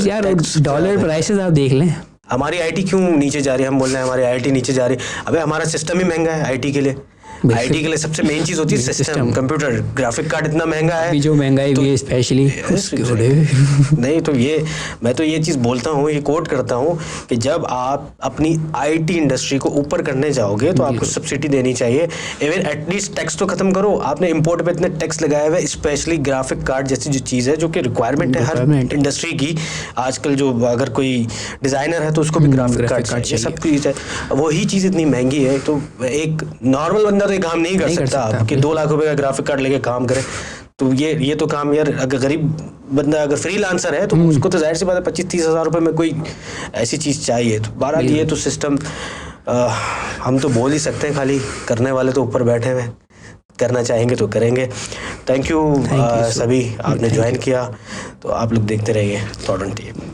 यार, डॉलर प्राइसेस आप देख लें, हमारी आईटी क्यों नीचे जा रही है, हम बोल रहे हैं हमारी आईटी नीचे जा रही है, अबे हमारा सिस्टम ही महंगा है आईटी के लिए। आईटी के लिए सबसे मेन चीज होती है सिस्टम, कंप्यूटर। ग्राफिक कार्ड इतना महंगा है, जो महंगाई भी है स्पेशली। नहीं तो ये मैं तो ये चीज़ बोलता हूँ, ये कोट करता हूँ कि जब आप अपनी आईटी इंडस्ट्री को ऊपर करने जाओगे तो आपको सब्सिडी देनी चाहिए। इवन एटलीस्ट टैक्स तो खत्म करो। आपने इंपोर्ट पे इतने टैक्स लगाए हुए, स्पेशली ग्राफिक कार्ड जैसी जो चीज़ है जो कि रिक्वायरमेंट है हर इंडस्ट्री की आजकल। जो अगर कोई डिज़ाइनर है तो उसको भी ग्राफिक कार्ड चाहिए, सब चीज़ है। वही चीज़ इतनी महंगी है तो एक नॉर्मल बंदा तो ये काम नहीं कर सकता कि 2 लाख रुपए का ग्राफिक कार्ड लेके काम करे। तो ये तो काम यार, अगर गरीब बंदा अगर फ्रीलांसर है तो उसको तो जाहिर सी बात है 25-30 हज़ार रुपये में कोई ऐसी चीज़ चाहिए। तो बहरहाल ये तो सिस्टम हम तो बोल ही सकते हैं, खाली करने वाले तो ऊपर बैठे हुए हैं। करना चाहेंगे तो करेंगे। थैंक यू सभी, आपने ज्वाइन किया। तो आप लोग देखते रहिए थॉट ऑन टीवी।